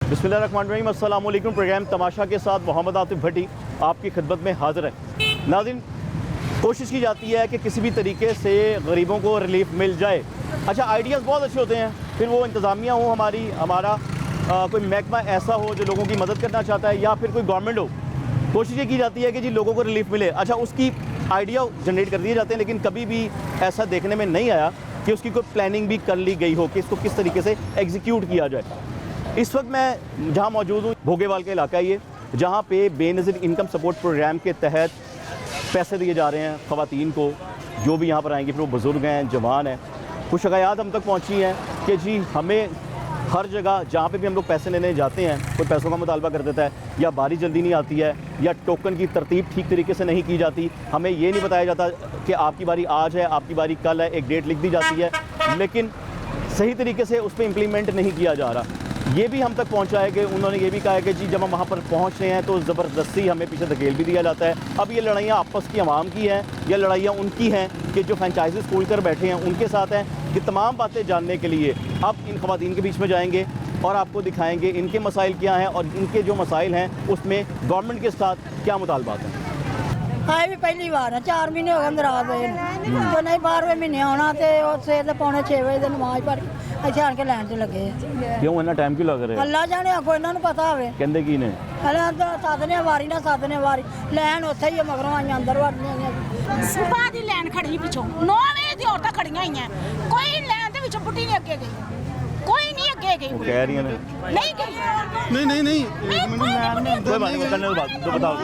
बिस्मिल्लाहिर्रहमानिर्रहीम, अस्सलाम वालेकुम। प्रोग्राम तमाशा के साथ मोहम्मद आतिफ भट्टी आपकी खिदमत में हाज़िर है। नाज़रीन, कोशिश की जाती है कि किसी भी तरीके से गरीबों को रिलीफ मिल जाए। अच्छा, आइडियाज़ बहुत अच्छे होते हैं, फिर वो इंतज़ामिया हो हमारा कोई महकमा ऐसा हो जो लोगों की मदद करना चाहता है, या फिर कोई गवर्नमेंट हो, कोशिश ये की जाती है कि जी लोगों को रिलीफ मिले। अच्छा, उसकी आइडिया जनरेट कर दिए जाते हैं, लेकिन कभी भी ऐसा देखने में नहीं आया कि उसकी कोई प्लानिंग भी कर ली गई हो कि इसको किस तरीके से एग्जीक्यूट किया जाए। इस वक्त मैं जहां मौजूद हूँ, भोगेवाल का इलाका ये, जहां पे बेनज़ीर इनकम सपोर्ट प्रोग्राम के तहत पैसे दिए जा रहे हैं ख़वातीन को, जो भी यहाँ पर आएंगे, फिर वो बुज़ुर्ग हैं, जवान हैं। कुछ शिकायत हम तक पहुँची हैं कि जी हमें हर जगह जहाँ पे भी हम लोग पैसे लेने जाते हैं, कोई पैसों का मुतालबा कर देता है, या बारी जल्दी नहीं आती है, या टोकन की तरतीब ठीक तरीके से नहीं की जाती। हमें ये नहीं बताया जाता कि आपकी बारी आज है, आपकी बारी कल है, एक डेट लिख दी जाती है, लेकिन सही तरीके से उस पर इम्प्लीमेंट नहीं किया जा रहा। ये भी हम तक पहुंचा है कि उन्होंने ये भी कहा है कि जी जब हम वहाँ पर पहुँच रहे हैं तो ज़बरदस्ती हमें पीछे धकेल भी दिया जाता है। अब ये लड़ाइयाँ आपस की आवाम की हैं, या लड़ाइयाँ उनकी हैं कि जो फ्रेंचाइजीज़ खोल कर बैठे हैं उनके साथ हैं। कि तमाम बातें जानने के लिए अब इन ख़वातीन के बीच में जाएंगे और आपको दिखाएंगे इनके मसाइल क्या हैं और इनके जो मसाइल हैं उसमें गवर्नमेंट के साथ क्या मुतालबात हैं। आए भी पहली बार है, 4 महीने हो गए नाराज होए तो नहीं 12वें महीने आना तो सवेर के 5:45 बजे नमाज पढ़ के ਇੱਥੇ ਆਣ ਕੇ ਲੈਣ ਤੇ ਲੱਗੇ क्यों इतना टाइम क्यों लग रहा है? ਅੱਲਾ ਜਾਣੇ ਕੋਈ ਇਹਨਾਂ ਨੂੰ ਪਤਾ ਹੋਵੇ। कहते की ने ਹਲਾਂ ਤਾਂ ਸਾਧਨੇ ਵਾਰੀ ਨਾ ਸਾਧਨੇ ਵਾਰੀ ਲੈਣ ਉੱਥੇ ਹੀ ਮਗਰੋਂ ਆਈਆਂ ਅੰਦਰ ਵੜਨੀਆਂ ਆਈਆਂ। ਸੁਬਾਹ ਦੀ ਲੈਣ ਖੜੀ ਪਿੱਛੋਂ 9 ਵਜੇ ਦੀ ਔਰਤਾਂ ਖੜੀਆਂ ਹੋਈਆਂ, ਕੋਈ ਲੈਣ ਦੇ ਵਿੱਚੋਂ ਬੁੱਢੀ ਨਹੀਂ ਅੱਗੇ ਗਈ, कोई नहीं अगे गई, वो कह रही है नहीं गई, नहीं कोई बात नहीं, करने दो बात, तो बताओ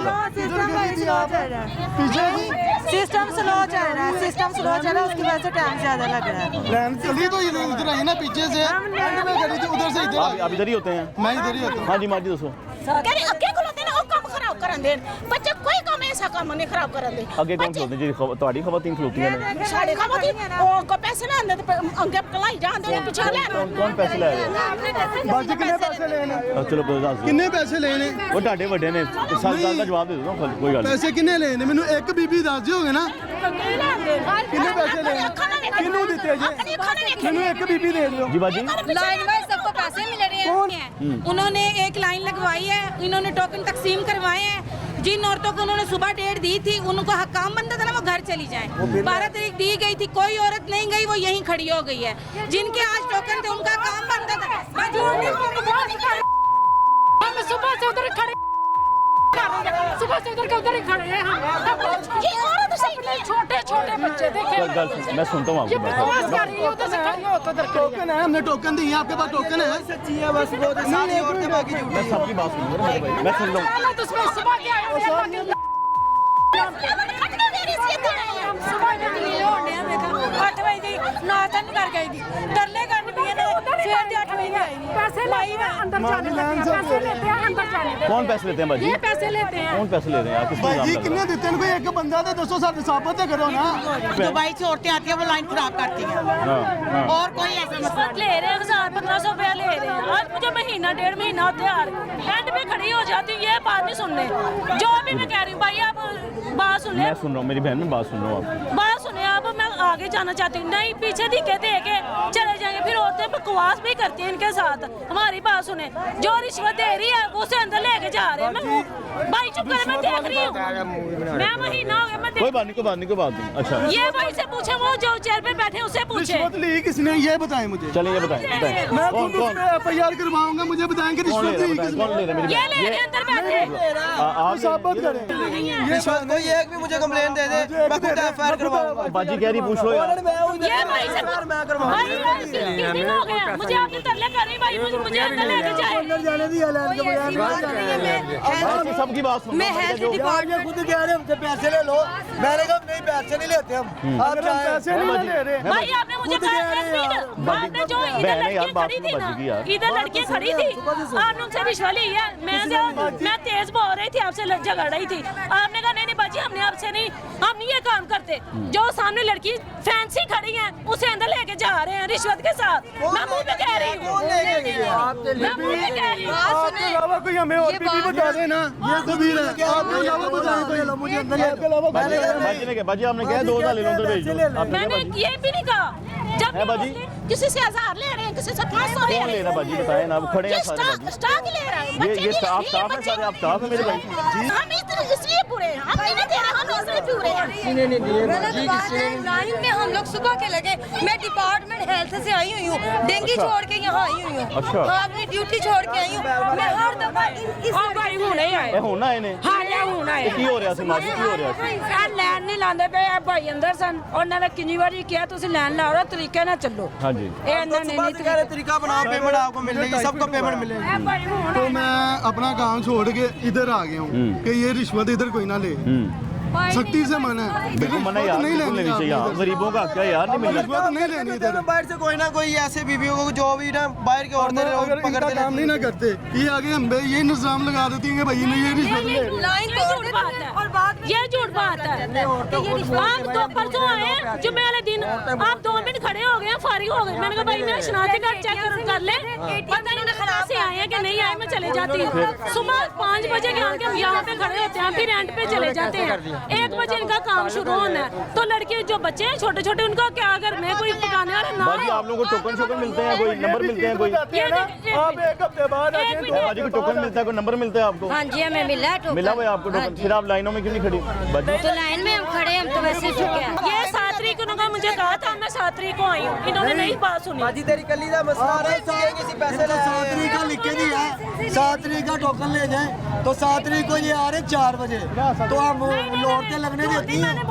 सिस्टम स्लो चल रहा है, सिस्टम स्लो चल रहा है, उसकी वजह से टाइम ज्यादा लग रहा है। लाइन चली तो इधर आई ना पीछे से, एंड में खड़ी थी उधर से इधर। आप इधर ही होते हैं? मैं इधर ही होता हूं। हाँ जी, माजी दसो कहते अगे खलोते ने ਉਹ ਕੰਮ ਖਰਾਬ ਕਰਨ ਦੇਣ, ਬੱਚੇ ਕੋਈ ਕੰਮ ਐਸਾ ਕੰਮ ਨਹੀਂ ਖਰਾਬ ਕਰਨ ਦੇ। ਅੱਗੇ ਕੌਣ ਖਲੋਤੇ ਜੀ? ਤੁਹਾਡੀ ਖ਼ਵਾतीन ਖਲੋਤੀਆਂ ਨੇ? ਸਾਡੇ ਖਵਾਤੀ ਉਹ ਕੋ ਪੈਸੇ ਲੈਂਦੇ ਤੇ ਅੱਗੇ ਕਲਾਈ ਜਾਂਦੇ ਨੇ, ਪਿੱਛੇ ਲੈਣ। ਕੌਣ ਪੈਸੇ ਲੈ ਰਹੇ? बाजी कितने पैसे लेने? ਚਲੋ ਦੱਸ ਦਿਓ। कितने पैसे लेने? ਉਹ ਤੁਹਾਡੇ ਵੱਡੇ ਨੇ, ਸਾਲ ਦਾ ਜਵਾਬ ਦੇ ਦਿਓ ਨਾ, ਕੋਈ ਗੱਲ ਨਹੀਂ। पैसे कितने लेने? मैनू एक बीबी दस दियोगे ना कितने पैसे लेने? किन्नू दिते जी? मैनू एक बीबी दे दियो। जी बाजी, लाइन वाइज सबको पैसे मिल रहे हैं, उन्होंने एक लाइन लगवाई है, इन्होंने टोकन तकसीम करवाए हैं। जिन औरतों को उन्होंने सुबह डेट दी थी, उनको काम बनता था ना वो घर चली जाएं। 12 तारीख दी गई थी, कोई औरत नहीं गई, वो यहीं खड़ी हो गई है। जिनके आज टोकन थे उनका काम बनता था। हम सुबह से उधर खड़े, सुबह से उधर के उधर ही खड़े हैं हम। ये औरत सही नहीं, छोटे छोटे बच्चे देखे, मैं सुनता हूँ ये आपकी बकवास बात। कर रही है, उधर से खड़ी हो तो उधर खड़ी है। टोकन है, हमने टोकन दिए, आपके पास टोकन है? सच्ची है बस, वो सारी औरतें बाकी झूठी। मैं सबकी बात सुन रहा हूँ, मैं सुन रहा हूँ। तो उसमें सुबह क्या है, सुबह में निकली होने हैं, देखा 8 बजे दी नाश्ता नहीं कर गई थी, तरले करने भी है ना, फिर 8 बजे आई पैसे लाई में अंदर जाने देते हैं, पैसे लेते हैं अंदर जाने देते हैं। कौन पैसे लेते हैं बाजी? ये पैसे लेते हैं। कौन पैसे ले रहे हैं आप? किसको भाई जी इल्जाम लगा कितने देते हैं? कोई एक बंदा दे 200 साल साबित तो करो ना। दुबई से औरतें आती है, वो लाइन खराब करती है, रहे हैं? हाँ। और कोई ऐसा मसला ले रहे हैं 1000-1500 रुपया ले रहे हैं। आज मुझे महीना 1.5 महीना तैयार एंड में खड़ी हो जाती हूँ, ये बात नहीं सुनने। जो भी मैं कह रही हूँ भाई, आप बात सुन ले, मैं सुन रहा हूँ, मेरी बहन में बात सुन रहा हूँ आप। बात सुने आप। मैं आगे जाना चाहती हूँ, नहीं पीछे दिखे दे के चले जाएंगे, फिर औरतें बकवास भी करती हैं इनके साथ। हमारी बात सुने, जो रिश्वत दे रही है वो उसे अंदर लेके जा रहे हैं। मैं भाई चुप कर, मैं देख रही हूँ, मैं महीना हो गया मैं कोई बात नहीं, कोई बात नहीं, कोई बात नहीं। अच्छा, ये भाई से पूछे, वो जो चेयर पे बैठे उससे पूछे। रिश्वत ली किसने ये बताएं मुझे। चलिए ये बताएं, बताएं। मैं कौन खुद कौन FIR करवाऊंगा, मुझे बताएंगे कौन ले रिश्वत रहा है? ली बताएं, किसने। कौन ले रहा है? मेरी ये बहन ले रहे हैं अंदर बैठे। आप साबित करें। रिश्वत कोई एक भी मुझे कंप्लेन दे दे, मैं खुद FIR करवाऊंगा। बाजी कह रही, पूछ लो यार। ये भाई से भाई किस दिन हो गया, मुझे आपने तरले कर रही भाई, मुझे अंदर लेके जाए। अंदर जाने दी ऐलान के बगैर। बाजी सबकी बात सुन मैं हेल्थ डिपार्टमेंट खुद कह रहे हमसे पैसे ले लो। मैंने कहा नहीं पैसे नहीं लेते हम। आप पैसे नहीं ले रहे। भाई आपने मुझे कहा आपने जो इधर बहन है यार, लड़कियां बात खड़ी थी तो ना, बच गई यार। इधर लड़कियां खड़ी थी, आपने उनसे रिश्वत ली है। मैं तेज बोल रही थी, आपसे झगड़ रही थी, आपने कहा नहीं नहीं बाजी हमने आपसे नहीं, हम नहीं ये काम करते। जो सामने लड़की फैंसी खड़ी है उसे अंदर लेके जा रहे हैं रिश्वत के साथ। मैं मुंह पे कह रही हूँ, मैं मुंह पे कह रही हूँ। आपके अलावा कोई हमें और भी बता देना। ये कबीर है, आपके अलावा बताएं कोई मुझे अंदर। आपके अलावा बाजी आपने कहा 2000 ले लो, अंदर भेज दो। आपने मैंने कहा ये भी नहीं कहा। जब है बाजी? किसी से 1000 ले रहे हैं, किसी से 500 ले कौन रहे ले हैं, रहा बाजी? बताएं ना, खड़े हैं सारे बाजी। स्टॉक ले ये आप साफ है सारे, आप साफ है मेरे भाई। हम इसलिए बुरे हैं, हम नहीं दे रहे, हम इसलिए बुरे हैं। लाइन में हम लोग सुबह के लगे, मैं डिपार्टमेंट हेल्थ से आई हुई हूँ, डेंगू छोड़ के यहाँ आई हुई हूँ। अच्छा। हाँ, अपनी ड्यूटी छोड़ के आई हूँ। मैं हर दफा ਇਹ ਹੁਣ ਆਏ ਨੇ ਇਹ ਕੀ ਹੋ ਰਿਹਾ ਸੀ ਮਾਜੀ, ਕੀ ਹੋ ਰਿਹਾ ਸੀ? ਲੈਣ ਨਹੀਂ ਲਾਉਂਦੇ ਪਏ ਆ ਭਾਈ ਅੰਦਰ ਸਨ, ਉਹਨਾਂ ਨੇ ਕਿੰਨੀ ਵਾਰੀ ਕਿਹਾ ਤੁਸੀਂ ਲੈਣ ਲਾਓ ਤਰੀਕੇ ਨਾਲ ਚੱਲੋ। ਹਾਂਜੀ ਇਹ ਇਹਨਾਂ ਨੇ ਨਹੀਂ तरीका बनाओ, पेमेंट आपको मिलेगी, सबको पेमेंट मिलेगी। ਭਾਈ ਹੁਣ तो मैं अपना काम छोड़ के इधर आ गया हूँ कि ये रिश्वत इधर कोई ना ले, सख्ती से मना है। देखो मना यार नहीं बिल्कुल लेनी नहीं चाहिए, हाँ, गरीबों का क्या यार नहीं मिलना। रिश्वत नहीं लेनी इधर। बाहर से कोई ना कोई ऐसे बीवियों को जो भी ना बाहर के औरतें अगर इनका पकड़ते काम नहीं ना करते, ये आगे हम पे ये निजाम लगा देती हैं कि भाई नहीं ये रिश्वत ले रहे। लाइन तोड़ देते हैं और बाद में ये झूठ बात है। आप दो परसों आए जुम्मे वाले दिन, आप 2 मिनट खड़े हो गए, फारिग हो गए। मैंने कहा भाई मेरा शनाख्ती कार्ड चेक कर ले, पता नहीं खराब से आए हैं कि नहीं आए, मैं चले जाती हूँ। सुबह 5 बजे के आके हम यहाँ पे खड़े होते हैं, फिर रेंट पे चले जाते हैं। 1 बजे इनका काम शुरू होना है, तो लड़के जो बच्चे हैं छोटे छोटे, उनका क्या अगर मैं कोई पकाने वाला ना बाजी आप लोगों को टोकन शोकन मिलते हैं, कोई नंबर मिलते हैं, कोई आप एक हफ्ते बाद एक मिनट। बाजी को टोकन मिलता है, कोई नंबर मिलता है आपको? हाँ जी, हमें मिला है टोकन। मिला हुआ है आपको टोकन? फिर आप लाइनों में क्यों नहीं खड़ी बाजी? तो लाइन में हम खड़े, हम तो वैसे ही चुके हैं। ये 7 तारीख उन्होंने मुझे कहा था, मैं 7 तारीख को आई हूँ, इन्होंने नहीं बात सुनी। बाजी तेरी कली का मसला है, किसी पैसे ले 7 तारीख का लिख के दिया है, 7 तारीख का टोकन ले जाए तो 7 तारीख को ये आ रहे 4 बजे, तो हम औरतें लगने देती हैं,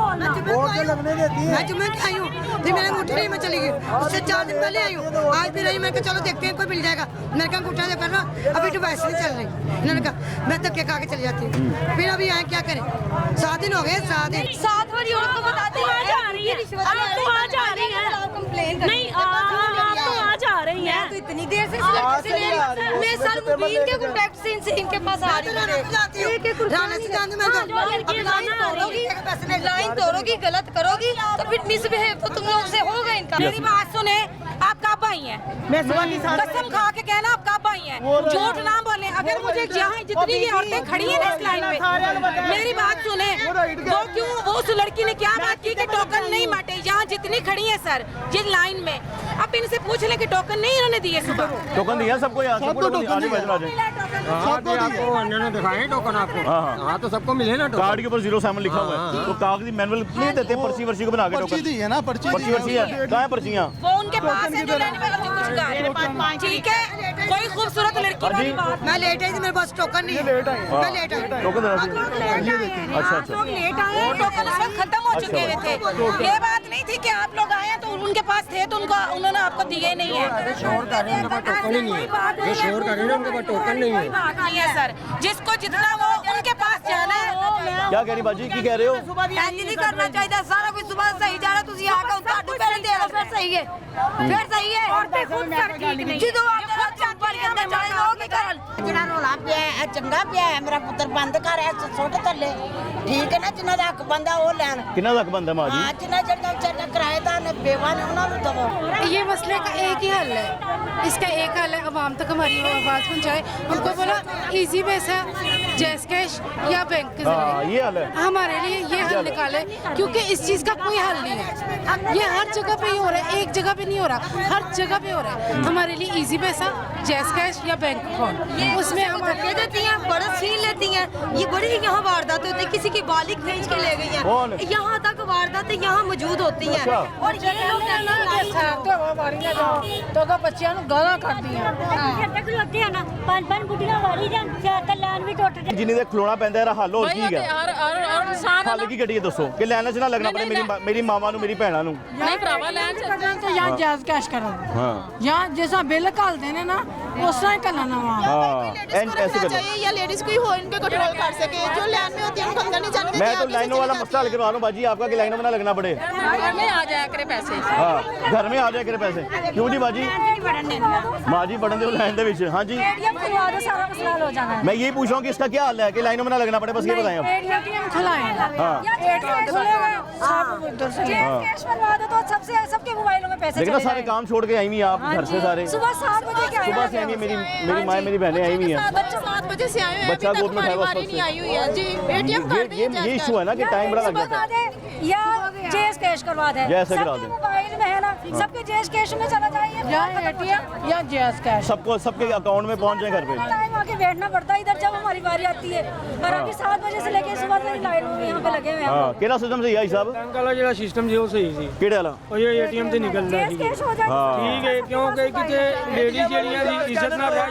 औरतें लगने देती हैं। मैं जुम्मे की आई हूँ, फिर मैंने अंगूठी नहीं, मैं चली गई। उससे 4 दिन पहले आई हूँ, आज भी रही। मैं कहा चलो देखते हैं कोई मिल जाएगा। मैंने कहा अंगूठा से करना, अभी तो वैसे नहीं चल रही। इन्होंने कहा मैं धक्के खा के चली जाती हूँ। फिर अभी आए क्या करें, 7 दिन हो गए, 7 दिन 7 बारी औरत को बताती आप तो आ रही है, आप तो आ जा रही है, कंप्लेन नहीं आप तो आ जा रही है। तो इतनी देर से मैं सर मुबीन के कॉन्टैक्ट से इनके पास आ रही हूँ। राना से जानते मैं लाइन तोड़ोगी, गलत करोगी तो फिर मिसबिहेव तो तुम लोग से होगा इनका। मेरी बात सुने, आप कब आई हैं? मैं सुबह की कसम खा के कहना आप कब आई हैं, झूठ ना बोले। अगर मुझे यहाँ जितनी ये औरतें खड़ी हैं ना इस लाइन में, मेरी बात सुने, वो क्यों वो उस लड़की ने क्या बात की कि टोकन नहीं बांटे? यहाँ जितनी खड़ी है सर जिस लाइन में, अब इनसे पूछ ले कि टोकन नहीं इन्होंने दिए सुबह। टोकन दिया सबको यार, सबको सबको टोकन टोकन दिया। दिया। आपको उन्होंने दिखाए टोकन आपको? हाँ तो सबको मिले ना टोकन। कार्ड के ऊपर 07 लिखा हुआ है, तो कागजी मैनुअल नहीं देते, पर्ची वर्ची को बना के पर्ची टोकन। दी है ना, पर्ची दी पर्ची है, कहाँ है पर्चियाँ? वो उनके पास है जो लेने वाला जो कुछ कार, ठीक है। कोई खूबसूरत लड़की वाली बात। मैं लेट आई थी, मेरे पास टोकन नहीं है। मैं लेट आई। टोकन देना आप लोग लेट आए हैं, आप लोग लेट आए हैं, टोकन उस वक्त खत्म हो चुके हुए थे। ये बात नहीं थी कि आप लोग आए हैं तो उनके पास थे तो उन्होंने आपको दिए नहीं है। शोर कर रहे हैं, उनके पास टोकन ही नहीं है। ये शोर कर रहे हैं, उनके पास टोकन नहीं है। बात नहीं है सर, जिसको जितना वो उनके पास जाना है। क्या कह रही बाजी, की कह रहे हो? इंज नहीं करना चाहिए, सारा कुछ सुबह सही जा रहा, तुझे आके ਤੁਹਾਡੇ ਪਹਿਲੇ ਦੇ ਲਓ, ਫਿਰ ਸਹੀ ਹੈ, ਫਿਰ ਸਹੀ ਹੈ। औरतें खुद सर ठीक नहीं। ਜਦੋਂ ਆਦੇ ਰਾਤ ਚੰਪੜ ਕੇ ਅੰਦਰ ਚਲੇ ਜਾਓਗੇ ਕਰਨ। ਜਿਹੜਾ ਰੋਲਾ ਪਿਆ ਹੈ ਚੰਗਾ ਪਿਆ ਹੈ, ਮੇਰਾ ਪੁੱਤਰ ਬੰਦ ਕਰ ਐ ਸੁੱਟ ਥੱਲੇ, ਠੀਕ ਹੈ ਨਾ? ਜਿਨ੍ਹਾਂ ਦਾ ਹੱਕ ਬੰਦਾ ਉਹ ਲੈਣ। कितना तक बंद है माजी? ਹਾਂ ਜਿਨ੍ਹਾਂ ਜਿਹੜਾ ਵਿਚਾਰਾ ਕਿਰਾਏਦਾਰ ਨੇ बेवा ने ਉਹਨਾਂ ਨੂੰ ਦਵੋ। ये मसले का एक ही हल है, इसका एक हल है, आवाम तक हमारी आवाज़ पहुँचाए। उनको बोला इजी पैसा, जैस कैश या बैंक के हाँ जरिए ये हाल है। हमारे लिए ये हल निकाले, क्योंकि इस चीज़ का कोई हल नहीं है। ये हर जगह पे ही हो रहा है, एक जगह पे नहीं हो रहा, हर जगह पे हो रहा है। हमारे लिए इजी पैसा, जैस कैश या बैंक अकाउंट, उसमें हम धक्के देती हैं, बड़ा छीन लेती हैं। ये बड़ी यहाँ वारदात होती है, किसी की बालिक खींच के ले गई कौन? हैं, यहाँ तक वारदातें यहाँ मौजूद होती हैं। अच्छा। और ये लोग तो बच्चियां गाला करती हैं। जिन्नी देर खलोना पैंदा है हल हो ठीक है। हल की गड्डी दसो कि लाइन च ना लगना पड़े मेरी मामा नू, मेरी भैणा नू। नहीं भरावा लैन तो यहाँ जायज कैश करो, हाँ यहाँ जैसा बिल घालते ने ना उस तरह ही करना वहाँ। हाँ ऐसे कर लो। या लेडीज कोई हो इनको कंट्रोल कर सके, जो लाइन में होती है उनको अंदर नहीं जाने देते। मैं तो लाइनों वाला मसला हल करवा लूँ बाजी आपका कि लाइनों में ना लगना पड़े। घर में आ जाया करे पैसे। हाँ घर में आ जाए करे पैसे, क्यों जी बाजी? माँ जी बढ़न दे लाइन दे विच। हाँ जी सारा मसला हो जाना है। मैं यही पूछ रहा हूँ कि इसका क्या हाल है कि लाइनों में ना लगना पड़े, बस ये बताएं आप। एटीएम खुलाए हाँ कैश बनवा दो तो सबके मोबाइलों में पैसे लेकिन ना चले सारे जाएंगे। काम छोड़ के आई हुई हैं आप घर से सारे। सुबह 7 बजे के आए सुबह से आई हुई मेरी माँ मेरी बहनें आई हुई हैं। बच्चे 7 बजे से आए हैं, बच्चा गोद में उठाया हुआ नहीं आई हुई है जी। एटीएम कार्ड ये इशू है ना कि टाइम बड़ा लग जाता है। या जेस कैश करवा दें। जैसे करा सबके दें। मोबाइल में है ना, सबके जेस कैश में चला जाइए, या ATM या जैस कैश। सबको सबके अकाउंट में पहुंच जाए घर पे। टाइम आके बैठना पड़ता है इधर जब हमारी बारी आती है। और अभी 7 बजे से लेके सुबह तक लाइन में यहाँ पे लगे हुए हैं। हाँ केड़ा सिस्टम सही है साहब? बैंक वाला जो सिस्टम जी वो सही सी केड़े वाला? और ये ATM से निकल रहा जेस कैश हो जाए। हाँ ठीक है क्योंकि किते लेडीज ਜਿਹੜੀਆਂ ਦੀ ਇੱਜ਼ਤ ਨਾ ਰਹਿ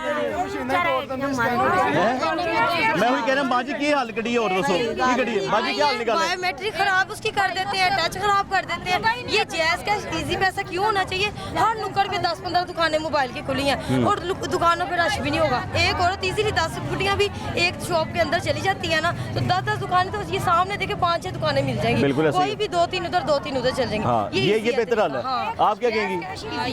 मैं वही कह रहा हूँ बाजी की हाल कड़ी है और दसो की कड़ी है बाजी क्या हाल निकाले? बायोमेट्रिक खराब उसकी कर देते हैं, टच खराब कर देते हैं। ये जैस कैश इजी पैसा क्यों होना चाहिए? हर नुक्कड़ पे 10-15 दुकानें मोबाइल की खुली हैं और दुकानों पे रश भी नहीं होगा। एक औरत इजीली 10 गुटियां भी एक शॉप के अंदर चली जाती है ना, तो 10-10 दुकानें तो ये सामने देखे 5-6 दुकानें मिल जाएंगी। बिल्कुल ऐसे ही। कोई भी 2-3 उधर 2-3 उधर चल जाएंगे। हाँ ये बेहतर हाल है। आप क्या कहेंगी?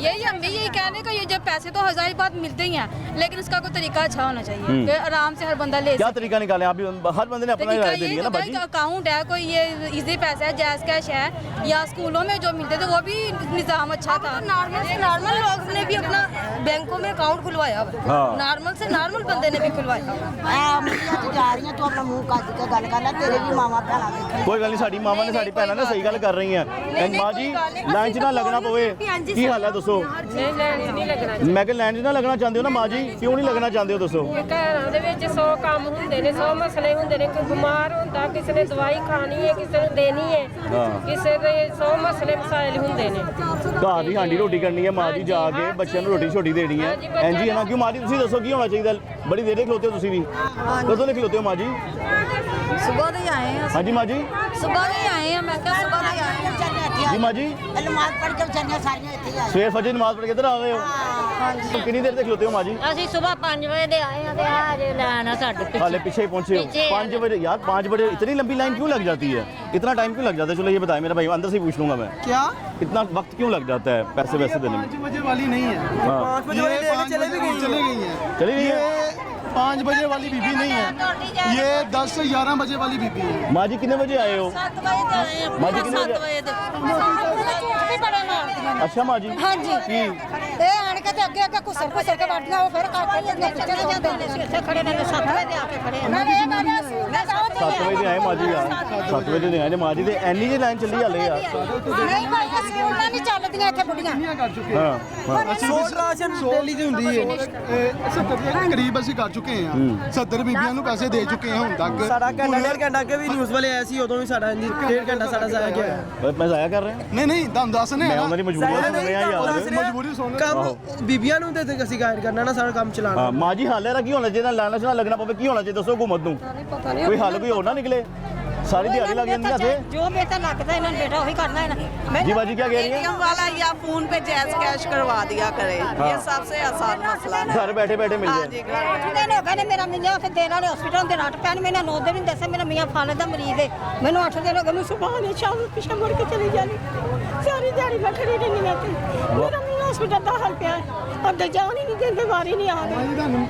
यही हम भी यही कहने का, ये जब पैसे तो हज़ार बात मिलते ही हैं, लेकिन उसका कोई तरीका अच्छा होना चाहिए कि आराम से हर बंदा ले क्या तरीका निकाले? आप हर बंदे ने अपना तरीका राय दे ये लिया ना होता है बाजी। कि अकाउंट है, कोई ये इजी पैसा है, जैस कैश है, या स्कूलों में जो मिलते थे वो भी निज़ाम अच्छा था। नॉर्मल से नॉर्मल लोग ने भी अपना बैंकों में अकाउंट खुलवाया हुआ है। हाँ। नॉर्मल से नॉर्मल बंदे ने भी खुलवाया। जा रही है तो अपना मुंह कस के गल कर ले, तेरे भी मामा भैन देखे। कोई गल नहीं, साडी मामा ने साडी भैन ने सही गल कर रही हैं। मां जी लाइन च ना लगना पवे की हाल है दसो? मैं कि लाइन च ना लगना चाहते हो ना मां जी? क्यों नहीं लगना चाहते हो दसो? ਘਰਾਂ ਦੇ ਵਿੱਚ 100 ਕੰਮ ਹੁੰਦੇ ਨੇ, 100 ਮਸਲੇ ਹੁੰਦੇ ਨੇ। ਕੋਈ ਬਿਮਾਰ ਹੁੰਦਾ, ਕਿਸੇ ਨੇ ਦਵਾਈ ਖਾਣੀ ਹੈ, ਕਿਸੇ ਨੂੰ ਦੇਣੀ ਹੈ, ਕਿਸੇ ਦੇ 100 ਮਸਲੇ ਮਸਾਇਲ ਹੁੰਦੇ ਨੇ। ਘਰ ਦੀ ਹਾਂਡੀ ਰੋਟੀ ਕਰਨੀ ਹੈ ਮਾਂ ਜੀ, ਜਾ ਕੇ ਬੱਚਿਆਂ ਨੂੰ ਰੋਟੀ ਛੋਟੀ ਦੇਣੀ ਹੈ। ਇੰਜ ਹੀ ਹੈ ਨਾ? ਕਿਉਂ ਮਾਂ ਜੀ ਤੁਸੀਂ ਦੱਸੋ ਕੀ ਹੋਣਾ ਚਾਹੀਦਾ? ਬੜੀ ਦੇਰ ਦੇ ਖਲੋਤੇ ਹੋ ਤੁਸੀਂ ਵੀ, ਕਦੋਂ ਦੇ ਖਲੋਤੇ ਹੋ ਮਾਂ ਜੀ? सुबह ही आए हैं, हाँ जी माँ जी, सुबह ही आए हैं। मैं क्या सुबह ही आए हैं। जी माँ जी, नमाज पढ़ के चलने सारियां ਇੱਥੇ ਆ। सवेर फजर नमाज पढ़ के इधर आ गए हो? तो कितनी देर तक खलोते हो माँ जी? ਅਸੀਂ ਸਵੇਰ 5 ਵਜੇ ਦੇ ਆਏ ਆ ਤੇ ਆ ਜੇ ਲੈਣ ਆ ਸਾਡੇ ਪਿੱਛੇ। हाले पीछे ही पहुंचे हो 5 बजे? यार 5 बजे इतनी लंबी लाइन क्यों लग जाती है? इतना टाइम क्यों लग जाता है? चलो ये बताएं मेरा भाई, अंदर से ही पूछ लूंगा मैं। क्या इतना वक्त क्यों लग जाता है पैसे वैसे देने में? 5 बजे वाली नहीं है, हाँ 5 बजे वाली लेके चले गई है। चली गई है? ये 5 बजे वाली बीबी नहीं है, ये 10 से 11 बजे वाली बीबी है। माँ जी कितने बजे आए हो? 7 बजे तो आए हैं। माँ जी कितने 7 बजे? बजे बड़े मारती अच्छा माँ जी, हाँ जी। की ਇਹ ਆਣ ਕੇ ਤੇ ਅੱਗੇ ਅੱਗੇ ਘੁਸਰ ਕੇ ਬੈਠੀਆਂ ਉਹ ਫਿਰ ਕਾਟੀਆਂ ਜਿਹੜੀਆਂ ਪਿੱਛੇ ਤੋਂ ਇੱਥੇ ਖੜੇ ਨੇ 7 ਵਜੇ ਆ ਕੇ ਖੜੇ ਮੈਂ ਇਹ ਕਹਿੰਦਾ ਮੈਂ 7 बजे आए माँ जी यार, 7 बजे नहीं आए माँ जी। एनी जी लाइन चली हाले यार। ਨਹੀਂ ਭਾਈ ਅਸੀਂ ਉਹਨਾਂ ਨਹੀਂ ਚੱਲਦੀਆਂ ਇੱਥੇ ਬੁੱਢੀਆਂ। हाँ हाँ ਸੋਟ ਰਾਸ਼ਨ ਡੇਲੀ ਦੀ ਹੁੰਦੀ ਹੈ 70 ਦੇ ਕਰੀਬ ਅਸੀਂ ਕਰ ਚੁੱਕੇ ਹਾਂ। 70 ਬੀਬੀਆਂ ਨੂੰ ਪੈਸੇ ਦੇ ਚੁੱਕੇ ਹਾਂ ਹੁਣ ਤੱਕ। ਸਾਡਾ ਘੰਟਾ 1.5 ਘੰਟਾ ਅੱਗੇ ਵੀ ਨਿਊਜ਼ ਵਾਲੇ ਆਏ ਸੀ, ਉਦੋਂ ਵੀ ਸਾਡਾ 1.5 ਘੰਟਾ ਸਾਡਾ ਜ਼ਾਇਆ ਗਿਆ। मैं जाया कर रहे हैं? ਨਹੀਂ ਤੁਹਾਨੂੰ ਦੱਸ ਨੇ मैं उन्होंने मजबूरी सुन रहे हैं यार। ਮਜਬੂਰੀ ਸੁਣ ਕੰਮ ਬੀਬੀਆਂ ਨੂੰ ਤੇ ਅਸੀਂ ਗਾਈਡ ਕਰਨਾ ਨਾ, ਸਾਰਾ ਕੰਮ ਚਲਾਉਣਾ। हाँ माँ जी हाले रा की होना चाहिए? लाना से ना लगना पवे की होना चाहिए? दसो हुकूमत नूं कोई हल कोई और ना निकले। सारी दिहाड़ी लग जाती है। जो बेटा लगता है इन्होंने बेटा वही करना है ना। जी बाजी क्या कह रही है? वाला या फोन पे जैस कैश करवा दिया करे, ये सबसे आसान मसला है। घर बैठे बैठे मिल हाँ जाए। जी, घर 8 दिन हो गए ने मेरा मिलिया फिर देना ने हॉस्पिटल ਦੇ 8 ਪੈਣ ਮੈंने 9 ਦਿਨ ਦੱਸਿਆ ਮੇਰਾ ਮੀਆਂ ਫਾਲੇ ਦਾ ਮਰੀਜ਼ ਹੈ। ਮੈਨੂੰ 8 ਦਿਨ ਹੋ ਗਏ, ਮੈਂ ਸੁਬਾਹ ਨੇ ਸ਼ਾਮ ਨੂੰ ਪਿੱਛੇ ਮੁੜ ਕੇ ਚਲੀ ਜਾਣੀ, ਸਾਰੀ ਦਿਹਾੜੀ ਮੈਂ ਖੜੀ ਰਹਿੰਦੀ ਹਾਂ ਤੇ ਮੇਰਾ ਮੀਆਂ ਹਸਪੀਟਲ ਦਾਖਲ ਪਿਆ ਹੈ। ਅੱਗੇ ਜਾਣ ਹੀ ਨਹੀਂ ਦਿੰਦੇ, ਵਾਰੀ ਨਹੀਂ ਆ ਰਹੀ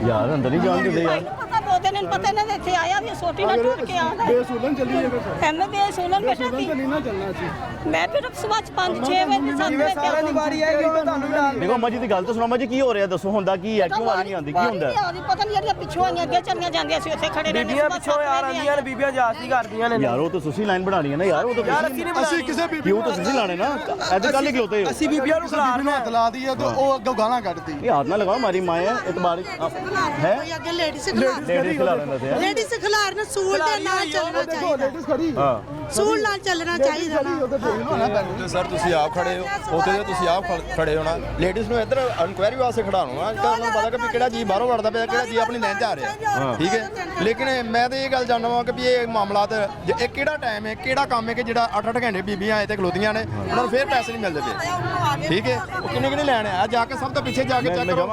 यार अंदर नहीं जान देते यार। ਪਤਾ 2 ਦਿਨ ਪਤਾ ਇਹਨਾਂ ਦੇ ਇੱਥੇ ਆਇਆ ਵੀ ਸੋਟੀ ਨਾਲ ਟੁੱਟ ਕੇ ਆਉਂਦਾ ਬੇਸੁਲਨ ਚੱਲੀ ਹੈ ਫਿਰ। ਐਵੇਂ ਬੇਸੁਲਨ ਬੈਠਾ ਸੀ। ਨਹੀਂ ਨਾ ਚੱਲਣਾ ਸੀ। ਮੈਂ ਫਿਰ ਸੁਬਾਹ 5-6 ਵਜੇ 7 ਵਜੇ ਸਾਰਿਆਂ ਦੀ ਵਾਰੀ ਆਏਗੀ ਉਹ ਤੁਹਾਨੂੰ ਨਾਲ। देखो अम्मा जी की गल तो सुनो अम्मा जी, की हो रहा है दसो? होंदा की है? क्यों आवाज नहीं आती? की होंदा है? ਪਤਾ ਨਹੀਂ ਜਿਹੜੀਆਂ ਪਿੱਛੋਂ ਆਈਆਂ ਅੱਗੇ ਚੱਲੀਆਂ ਜਾਂਦੀਆਂ ਸੀ ਉੱਥੇ ਖੜੇ ਰਹਿੰਦੇ ਬੀਬੀਆਂ ਪਿੱਛੋਂ ਯਾਰ ਆਉਂਦੀਆਂ ਨੇ, ਬੀਬੀਆਂ ਜਾਸਤੀ ਕਰਦੀਆਂ ਨੇ। यार वो तो तुसी लाइन बनानी है ना यार, वो तो ਯਾਰ ਅਸੀਂ ਨਹੀਂ ਅਸੀਂ ਕਿਸੇ ਬੀਬੀ क्यों तो तुसी लाने ना? ऐसे कल ही खलोते हो? ਅਸੀਂ ਬੀਬੀਆਂ ਨੂੰ ਕਿਸੇ ਬੀਬੀ ਨੂੰ ਹੱਥ ਲਾ ਦਈਏ ਤੇ ਉਹ ਅੱਗੋਂ ਗਾਲਾਂ ਕੱਢਦੀ। ये हाथ ना लगाओ, हमारी माँ है इतबार है ਅੱਗੇ ਲੇਡੀਜ਼ लेडीज खिला लेते हैं। ਲੇਡੀਜ਼ ਖਿਲਾਰਨ ਸੂਲ ਦੇ ਨਾਲ ਚੱਲਣਾ ਚਾਹੀਦਾ। ਲੇਡੀਜ਼ ਖੜੀ हाँ ਸੂਲ ਨਾਲ ਚੱਲਣਾ ਚਾਹੀਦਾ ਨਾ। ਉਹਦੇ ਦੇਖ ਲਓ ਨਾ ਪਹਿਲਾਂ। ਸਰ ਤੁਸੀਂ ਆਪ ਖੜੇ ਹੋ ਉੱਥੇ, ਤੇ ਤੁਸੀਂ ਆਪ ਖੜੇ ਹੋਣਾ। ਲੇਡੀਜ਼ ਨੂੰ ਇੱਧਰ ਇਨਕੁਆਇਰੀ ਵਾਸਤੇ ਖੜਾਉਣਾ ਕਿ ਉਹਨਾਂ ਨੂੰ ਪਤਾ ਕਿ ਕਿਹੜਾ ਜੀ ਬਾਹਰੋਂ ਵੜਦਾ ਪਿਆ, ਕਿਹੜਾ ਜੀ ਆਪਣੀ ਲਾਈਨ 'ਚ ਆ ਰਿਹਾ। ਠੀਕ ਹੈ, ਲੇਕਿਨ ਮੈਂ ਤਾਂ ਇਹ ਗੱਲ ਜਾਣਦਾ ਵਾਂ ਕਿ ਵੀ ਇਹ ਮਾਮਲਾਤ ਇਹ ਕਿਹੜਾ ਟਾਈਮ ਹੈ, ਕਿਹੜਾ ਕੰਮ ਹੈ ਕਿ ਜਿਹੜਾ 8-8 ਘੰਟੇ ਬੀਬੀਆਂ ਇੱਥੇ ਖਲੋਤੀਆਂ ਨੇ, ਉਹਨਾਂ ਨੂੰ ਫੇਰ ਪੈਸੇ ਨਹੀਂ ਮਿਲਦੇ ਪਏ। ਠੀਕ ਹੈ, ਉਹ ਕਿੰਨੇ ਕਿੰਨੇ ਲੈਣੇ ਆ? ਜਾ ਕੇ ਸਭ ਤੋਂ ਪਿੱਛੇ ਜਾ ਕੇ ਚੈੱਕ ਕਰੋ,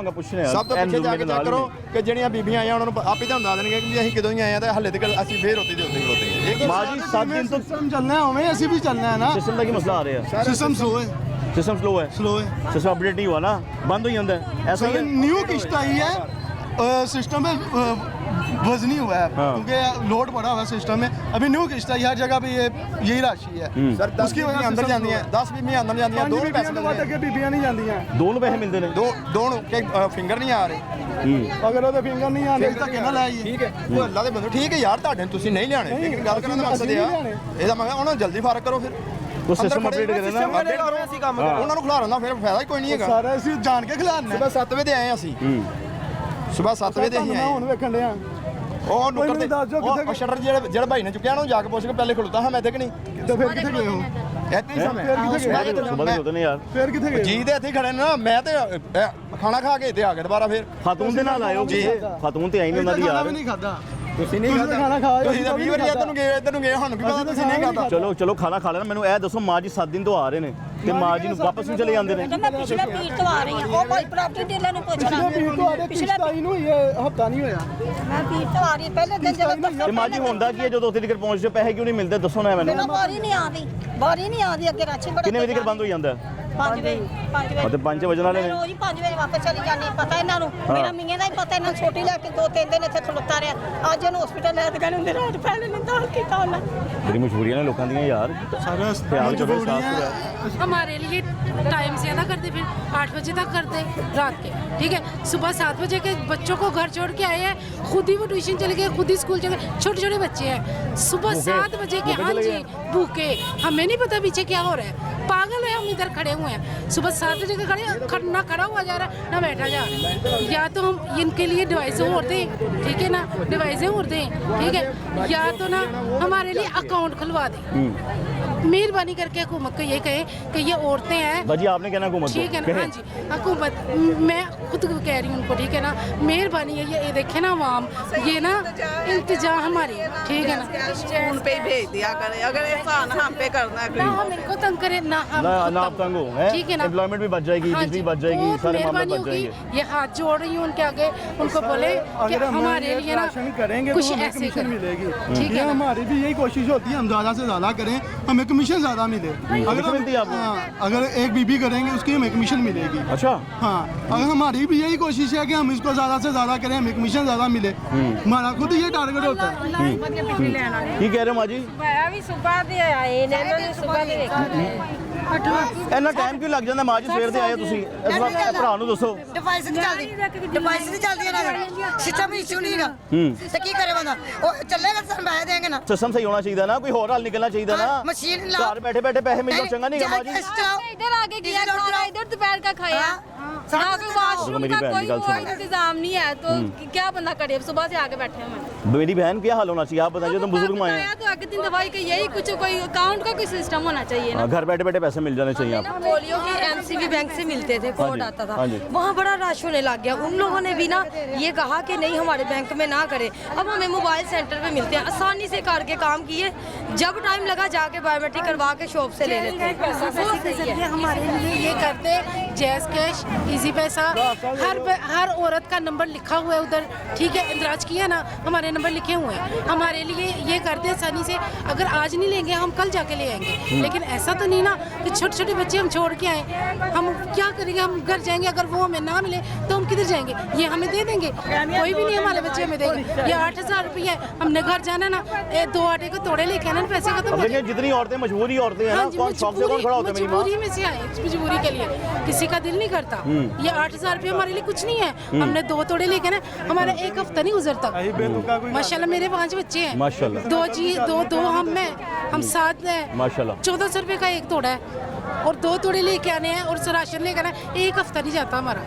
ਸਭ ਤੋਂ ਪਿੱਛੇ ਜਾ ਕੇ ਚੈੱਕ ਕਰੋ ਕਿ ਜਿਹੜੀਆਂ ਬੀਬੀਆਂ ਆਈਆਂ ਉਹਨਾਂ ਨੂੰ ਆਪੇ ਤੁਹਾਨੂੰ ਦੱਸ ਦੇਣਗੇ ਕਿ ਅਸੀਂ ਕਦੋਂ ਹੀ ਆਏ ਆ ਤੇ ਹੱਲੇ ਤੱਕ ਅਸੀਂ ਫੇਰ ਉੱਤੇ ਦੇ ਉੱਤੇ ਖਲੋਤੇ ਹਾਂ। माँ जी 7 दिन तो ਸਿਸਟਮ ਚੱਲਣਾ ਉਵੇਂ ਅਸੀਂ ਵੀ ਚੱਲਣਾ ਹੈ ਨਾ। सिस्टम का की मसला आ रहा है? ਸਿਸਟਮ ਸਲੋ ਹੈ, सिस्टम स्लो है, स्लो है। सिस्टम अपडेट नहीं हुआ ना, बंद हो ही जाता है ऐसा ही है। न्यू किश्त आई है, सिस्टम में वजनी हुआ है क्योंकि लोड पड़ा हुआ है सिस्टम में। अभी न्यू किश्त आई, हर जगह पे यही राशि है। ਸਰ 10 ਬੀਬੀਆਂ ਅੰਦਰ ਜਾਂਦੀਆਂ, 10 ਬੀਬੀਆਂ ਅੰਦਰ ਜਾਂਦੀਆਂ, ਦੋ ਨੂੰ ਪੈਸੇ ਮਿਲਦੇ ਅੱਗੇ ਬੀਬੀਆਂ ਨਹੀਂ ਜਾਂਦੀਆਂ, दोनों पैसे मिलते हैं। ਦੋ ਨੂੰ ਕਿ ਫਿੰਗਰ ਨਹੀਂ ਆ ਰਹੇ। ਅਗਰ ਉਹਦੇ ਫਿੰਗਰ ਨਹੀਂ ਆਉਂਦੇ ਤਾਂ ਕਿਹਨਾਂ ਲਾਈਏ। ਠੀਕ ਹੈ, ਉਹ ਅੱਲਾ ਦੇ ਬੰਦੇ ਠੀਕ ਹੈ ਯਾਰ, ਤੁਹਾਡੇ ਤੁਸੀਂ ਨਹੀਂ ਲਿਆਣੇ, ਲੇਕਿਨ ਗੱਲ ਕਰਨ ਦਾ ਮਕਸਦ ਇਹ ਆ ਇਹਦਾ ਮੈਂ ਉਹਨਾਂ ਨੂੰ ਜਲਦੀ ਫਰਕ ਕਰੋ ਫਿਰ। ਕੁਛ ਸਿਸਟਮ ਅਪਡੇਟ ਕਰੇ ਨਾ ਅਸੀਂ ਕੰਮ ਕਰ ਉਹਨਾਂ ਨੂੰ ਖਿਲਾਰਨ ਦਾ ਫਿਰ ਫਾਇਦਾ ਹੀ ਕੋਈ ਨਹੀਂ ਹੈਗਾ ਸਾਰਾ ਅਸੀਂ ਜਾਣ ਕੇ ਖਿਲਾਰਨਾ ਸਵੇਰ 7 ਵਜੇ ਆਏ ਅਸੀਂ ਸਵੇਰ 7 ਵਜੇ ਅਸੀਂ ਆਏ ਹੁਣ ਵੇਖਣ ਡਿਆ ਉਹ ਨੁੱਕਰ ਤੇ ਉਹ ਸ਼ਟਰ ਜਿਹੜਾ ਭਾਈ ਨੇ ਚੁੱਕਿਆ ਨਾ ਉਹ ਜਾ ਕੇ ਪੁੱਛ ਕੇ ਪਹਿਲੇ ਖਲੋਤਾ ਹਾਂ ਮੈਂ ਇੱਥੇ ਕਿ ਨਹੀਂ ਤੇ ਫਿਰ ਕਿੱਥੇ ਗਏ ਹੋ ਇੱਥੇ ਹੀ ਸਮੇਂ ਸੁਬਹ ਦੇ ਹੋਤੇ ਨੇ ਯਾਰ ਫਿਰ ਕਿੱਥੇ ਗਏ ਜੀ ਦੇ ਇੱਥੇ ਖੜੇ ਨੇ ਨਾ ਮੈਂ ਤੇ ਖਾਣਾ ਖਾ ਕੇ ਇੱਥੇ ਆ ਗਿਆ ਦੁਬਾਰਾ ਫਿਰ ਖਾਤੂਨ ਦੇ ਨਾਲ ਆਇਓ ਜੀ ਖਾਤੂਨ ਤੇ ਆਈ ਨਹੀਂ ਉਹਨਾਂ ਦੀ ਯਾਰ ਨਹੀਂ ਖਾਦਾ ਤੁਸੀਂ ਨਹੀਂ ਖਾਣਾ ਖਾਇਆ ਤੁਸੀਂ ਤਾਂ 20 ਵਾਰੀ ਇੱਧਰ ਨੂੰ ਗਏ ਸਾਨੂੰ ਵੀ ਪਤਾ ਤੁਸੀਂ ਨਹੀਂ ਖਾਦਾ ਚਲੋ ਖਾਣਾ ਖਾ ਲੈਣਾ ਮੈਨੂੰ ਇਹ ਦੱਸੋ ਮਾਂ ਜੀ 7 ਦਿਨ ਤੋਂ ਆ ਰਹੇ ਨੇ ਤੇ ਮਾਂ ਜੀ ਨੂੰ ਵਾਪਸ ਵੀ ਚਲੇ ਜਾਂਦੇ ਨੇ ਮੈਂ ਪਿਛਲੇ ਪੀਰ ਤੋਂ ਆ ਰਹੀ ਹਾਂ ਉਹ ਭਾਈ ਪ੍ਰਾਪਰਟੀ ਡੀਲਰ ਨੂੰ ਪੁੱਛਣਾ ਪਿਛਲੇ ਤਾਈ ਨੂੰ ਇਹ ਹਫਤਾ ਨਹੀਂ ਹੋਇਆ ਮੈਂ ਪੀਰ ਤੋਂ ਆ ਰਹੀ ਪਹਿਲੇ ਦਿਨ ਜਦੋਂ ਤੇ ਮਾਂ ਜੀ ਹੁੰਦਾ ਕੀ ਹੈ ਜਦੋਂ ਉੱਥੇ ਤੱਕ ਪਹੁੰਚਦੇ ਪੈਸੇ ਕਿਉਂ ਨਹੀਂ ਮਿਲਦੇ ਦੱਸੋ ਨਾ ਮੈਨੂੰ ਮੈਨੂੰ ਬਾਰੀ ਨਹੀਂ ਆਉਂਦੀ ਅੱਗੇ ਰਾਚੀ ਬੜਾ ਕਿੰਨੇ ਵਜੇ ਤੱਕ ਬੰਦ ਹੋ ਜਾਂਦਾ 5 ਵਜੇ ਤੇ 5 ਵਜੇ ਵਾਲੇ ਨੇ ਰੋਜ਼ 5 ਵਜੇ ਵਾਪਸ ਚਲੀ ਜਾਂਦੀ ਪਤਾ ਇਹਨਾਂ ਨੂੰ ਮੇਰਾ ਮੀਆਂ ਦਾ ਹੀ ਪਤਾ ਇਹਨਾਂ ਛੋਟੀ ਲੈ ਕੇ 2-3 ਦਿਨ ਇੱਥੇ ਖਲੋਤਾ ਰਿਹਾ ਅੱਜ ਇਹਨੂੰ ਹਸਪੀਟਲ ਲੈ ਕੇ ਗਏ ਹੁੰਦੇ ਰਾਤ ਪਹਿਲੇ ਨੇ ਦਾਲ ਕੀਤਾ ਉਹਨਾਂ ਬੜੀ ਮਸ਼ਹੂਰੀਆਂ ਨੇ ਲੋਕਾਂ ਦੀਆਂ ਯਾਰ ਸਾਰਾ ਖਿਆਲ ਕਰੋ ਸਾਫ हमारे लिए टाइम ज़्यादा करते, फिर 8 बजे तक करते रात के, ठीक है। सुबह 7 बजे के बच्चों को घर छोड़ के आए हैं, खुद ही वो ट्यूशन चले गए, खुद ही स्कूल चले गए, छोटे छोटे बच्चे हैं। सुबह 7 बजे के, हाँ जी, भूखे, हमें नहीं पता पीछे क्या हो रहा है, पागल है हम इधर खड़े हुए हैं। सुबह 7 बजे के खड़े, ना खड़ा हुआ जा रहा है ना बैठा जा रहा है। या तो हम इनके लिए डिवाइसें और दें, ठीक है ना, डिवाइसें और दें, ठीक है, या तो ना हमारे लिए अकाउंट खुलवा दें। मेहरबानी करके हुकूमत को ये कहे कि ये औरतें हैं, बाजी आपने कहना हुकूमत ठीक है ना, हाँ जी, हुकूमत, मैं खुद कह रही हूँ उनको, ठीक है ना, मेहरबानी है ये देखे ना आवाम, ये ना इल्तिजा हमारी, ठीक है ना, फोन पे ही भेज दिया करे अगर एहसान हम पे करना है ना हम इनको तंग करें ना हम ना आप तंग हो, ठीक है ना, एम्प्लॉयमेंट भी बच जाएगी, हाँ बिजली जी, बच जाएगी, बहुत सारे मामले मेहरबानी बच होगी। जाएंगे। ये हाथ जोड़ रही हूँ उनके आगे, उनको बोले कि हमारे लिए ना करेंगे कुछ तो हमें ऐसे कमीशन करें, मिलेगी, ठीक है ना? हमारी भी यही कोशिश होती है हम ज़्यादा से ज़्यादा करें, हमें कमीशन ज़्यादा मिले। कमीशन मिलती है आपको? हाँ, अगर एक बीबी करेंगे उसकी हमें कमीशन मिलेगी। अच्छा हाँ, अगर हमारी भी यही कोशिश है कि हम इसको ज़्यादा से ज़्यादा करें, हमें कमीशन ज़्यादा मिले, हमारा खुद ये टारगेट होता है। की कह रहे हो माँ जी ਵੀ ਸੁਬਾਹ ਦੇ ਆਏ ਨੇ ਇਹਨਾਂ ਨੇ ਸੁਬਾਹ ਦੇ ਇੰਨਾ ਟਾਈਮ ਕਿਉਂ ਲੱਗ ਜਾਂਦਾ ਮਾਂ ਜੀ ਸਵੇਰ ਦੇ ਆਏ ਤੁਸੀਂ ਇਸ ਵਾਰ ਭਰਾ ਨੂੰ ਦੱਸੋ ਡਿਵਾਈਸ ਨਹੀਂ ਚੱਲਦੀ ਇਹਨਾਂ ਦਾ ਸਿਸਟਮ ਇਸ਼ੂ ਨਹੀਂ ਹੈਗਾ ਤੇ ਕੀ ਕਰੇ ਬੰਦਾ ਉਹ ਚੱਲੇਗਾ ਤਾਂ ਪੈਸੇ ਦੇਣਗੇ ਨਾ ਸਿਸਟਮ ਸਹੀ ਹੋਣਾ ਚਾਹੀਦਾ ਨਾ ਕੋਈ ਹੋਰ ਹੱਲ ਨਿਕਲਣਾ ਚਾਹੀਦਾ ਨਾ मशीन ला ਘਰ ਬੈਠੇ ਬੈਠੇ ਪੈਸੇ ਮਿਲੋ ਚੰਗਾ नहीं माँ जी इधर आके किया खाना इधर दोपहर का खाया ना कोई वॉशरूम मेरी का बहन की कोई गल सुनो। इंतजाम नहीं है तो क्या बंदा करे सुबह से आके बैठे हैं मेरी बहन क्या हाल होना चाहिए आप बताइए तुम बुजुर्ग माँ हैं तो आगे दिन दवाई का यही कुछ कोई अकाउंट का कोई सिस्टम होना चाहिए ना। घर बैठे बैठे पैसे मिल जाने चाहिए आप पोलियो की एमसीबी बैंक से मिलते थे कोड आता था हाँ जी। वहाँ बड़ा रश होने लग गया उन लोगों ने भी ना ये कहा कि नहीं हमारे बैंक में ना करे अब हमें मोबाइल सेंटर पे मिलते हैं आसानी से करके काम किए जब टाइम लगा जाके बायोमेट्रिक करवा के शॉप से ले लेते हैं। हमारे लिए ये करते जैस कैश इजी पैसा हर औरत का नंबर लिखा हुआ है उधर, ठीक है, इंदराज किया ना, हमारे नंबर लिखे हुए हैं, हमारे लिए ये करते आसानी से, अगर आज नहीं लेंगे हम कल जाके ले आएंगे, लेकिन ऐसा तो नहीं ना कि छोटे छोटे बच्चे हम छोड़ के आए, हम क्या करेंगे, हम घर जाएंगे अगर वो हमें ना मिले तो हम किधर जाएंगे, ये हमें दे देंगे, कोई भी नहीं हमारे बच्चे हमें देंगे, ये 8,000 रुपये है, हमने घर जाना ना 2 आटे के तोड़े लेके आना पैसे का तो देखिए जितनी औरतें मजबूरी औरतें हैं ना कौन शौक से कौन खड़ा होता है मेरी माँ मजबूरी में से आए, मजबूरी के लिए किसी का दिल नहीं करता, ये 8,000 रुपये हमारे लिए कुछ नहीं है, हमने 2 तोड़े लेके ना हमारा एक हफ्ता नहीं गुजरता। माशाल्लाह मेरे 5 बच्चे हैं, माशाल्लाह 2 हम 7 हैं, माशाल्लाह 1400 रुपये का एक तोड़ा है और 2 तोड़े लेके आने हैं और राशन लेके आना है, एक हफ्ता नहीं जाता हमारा,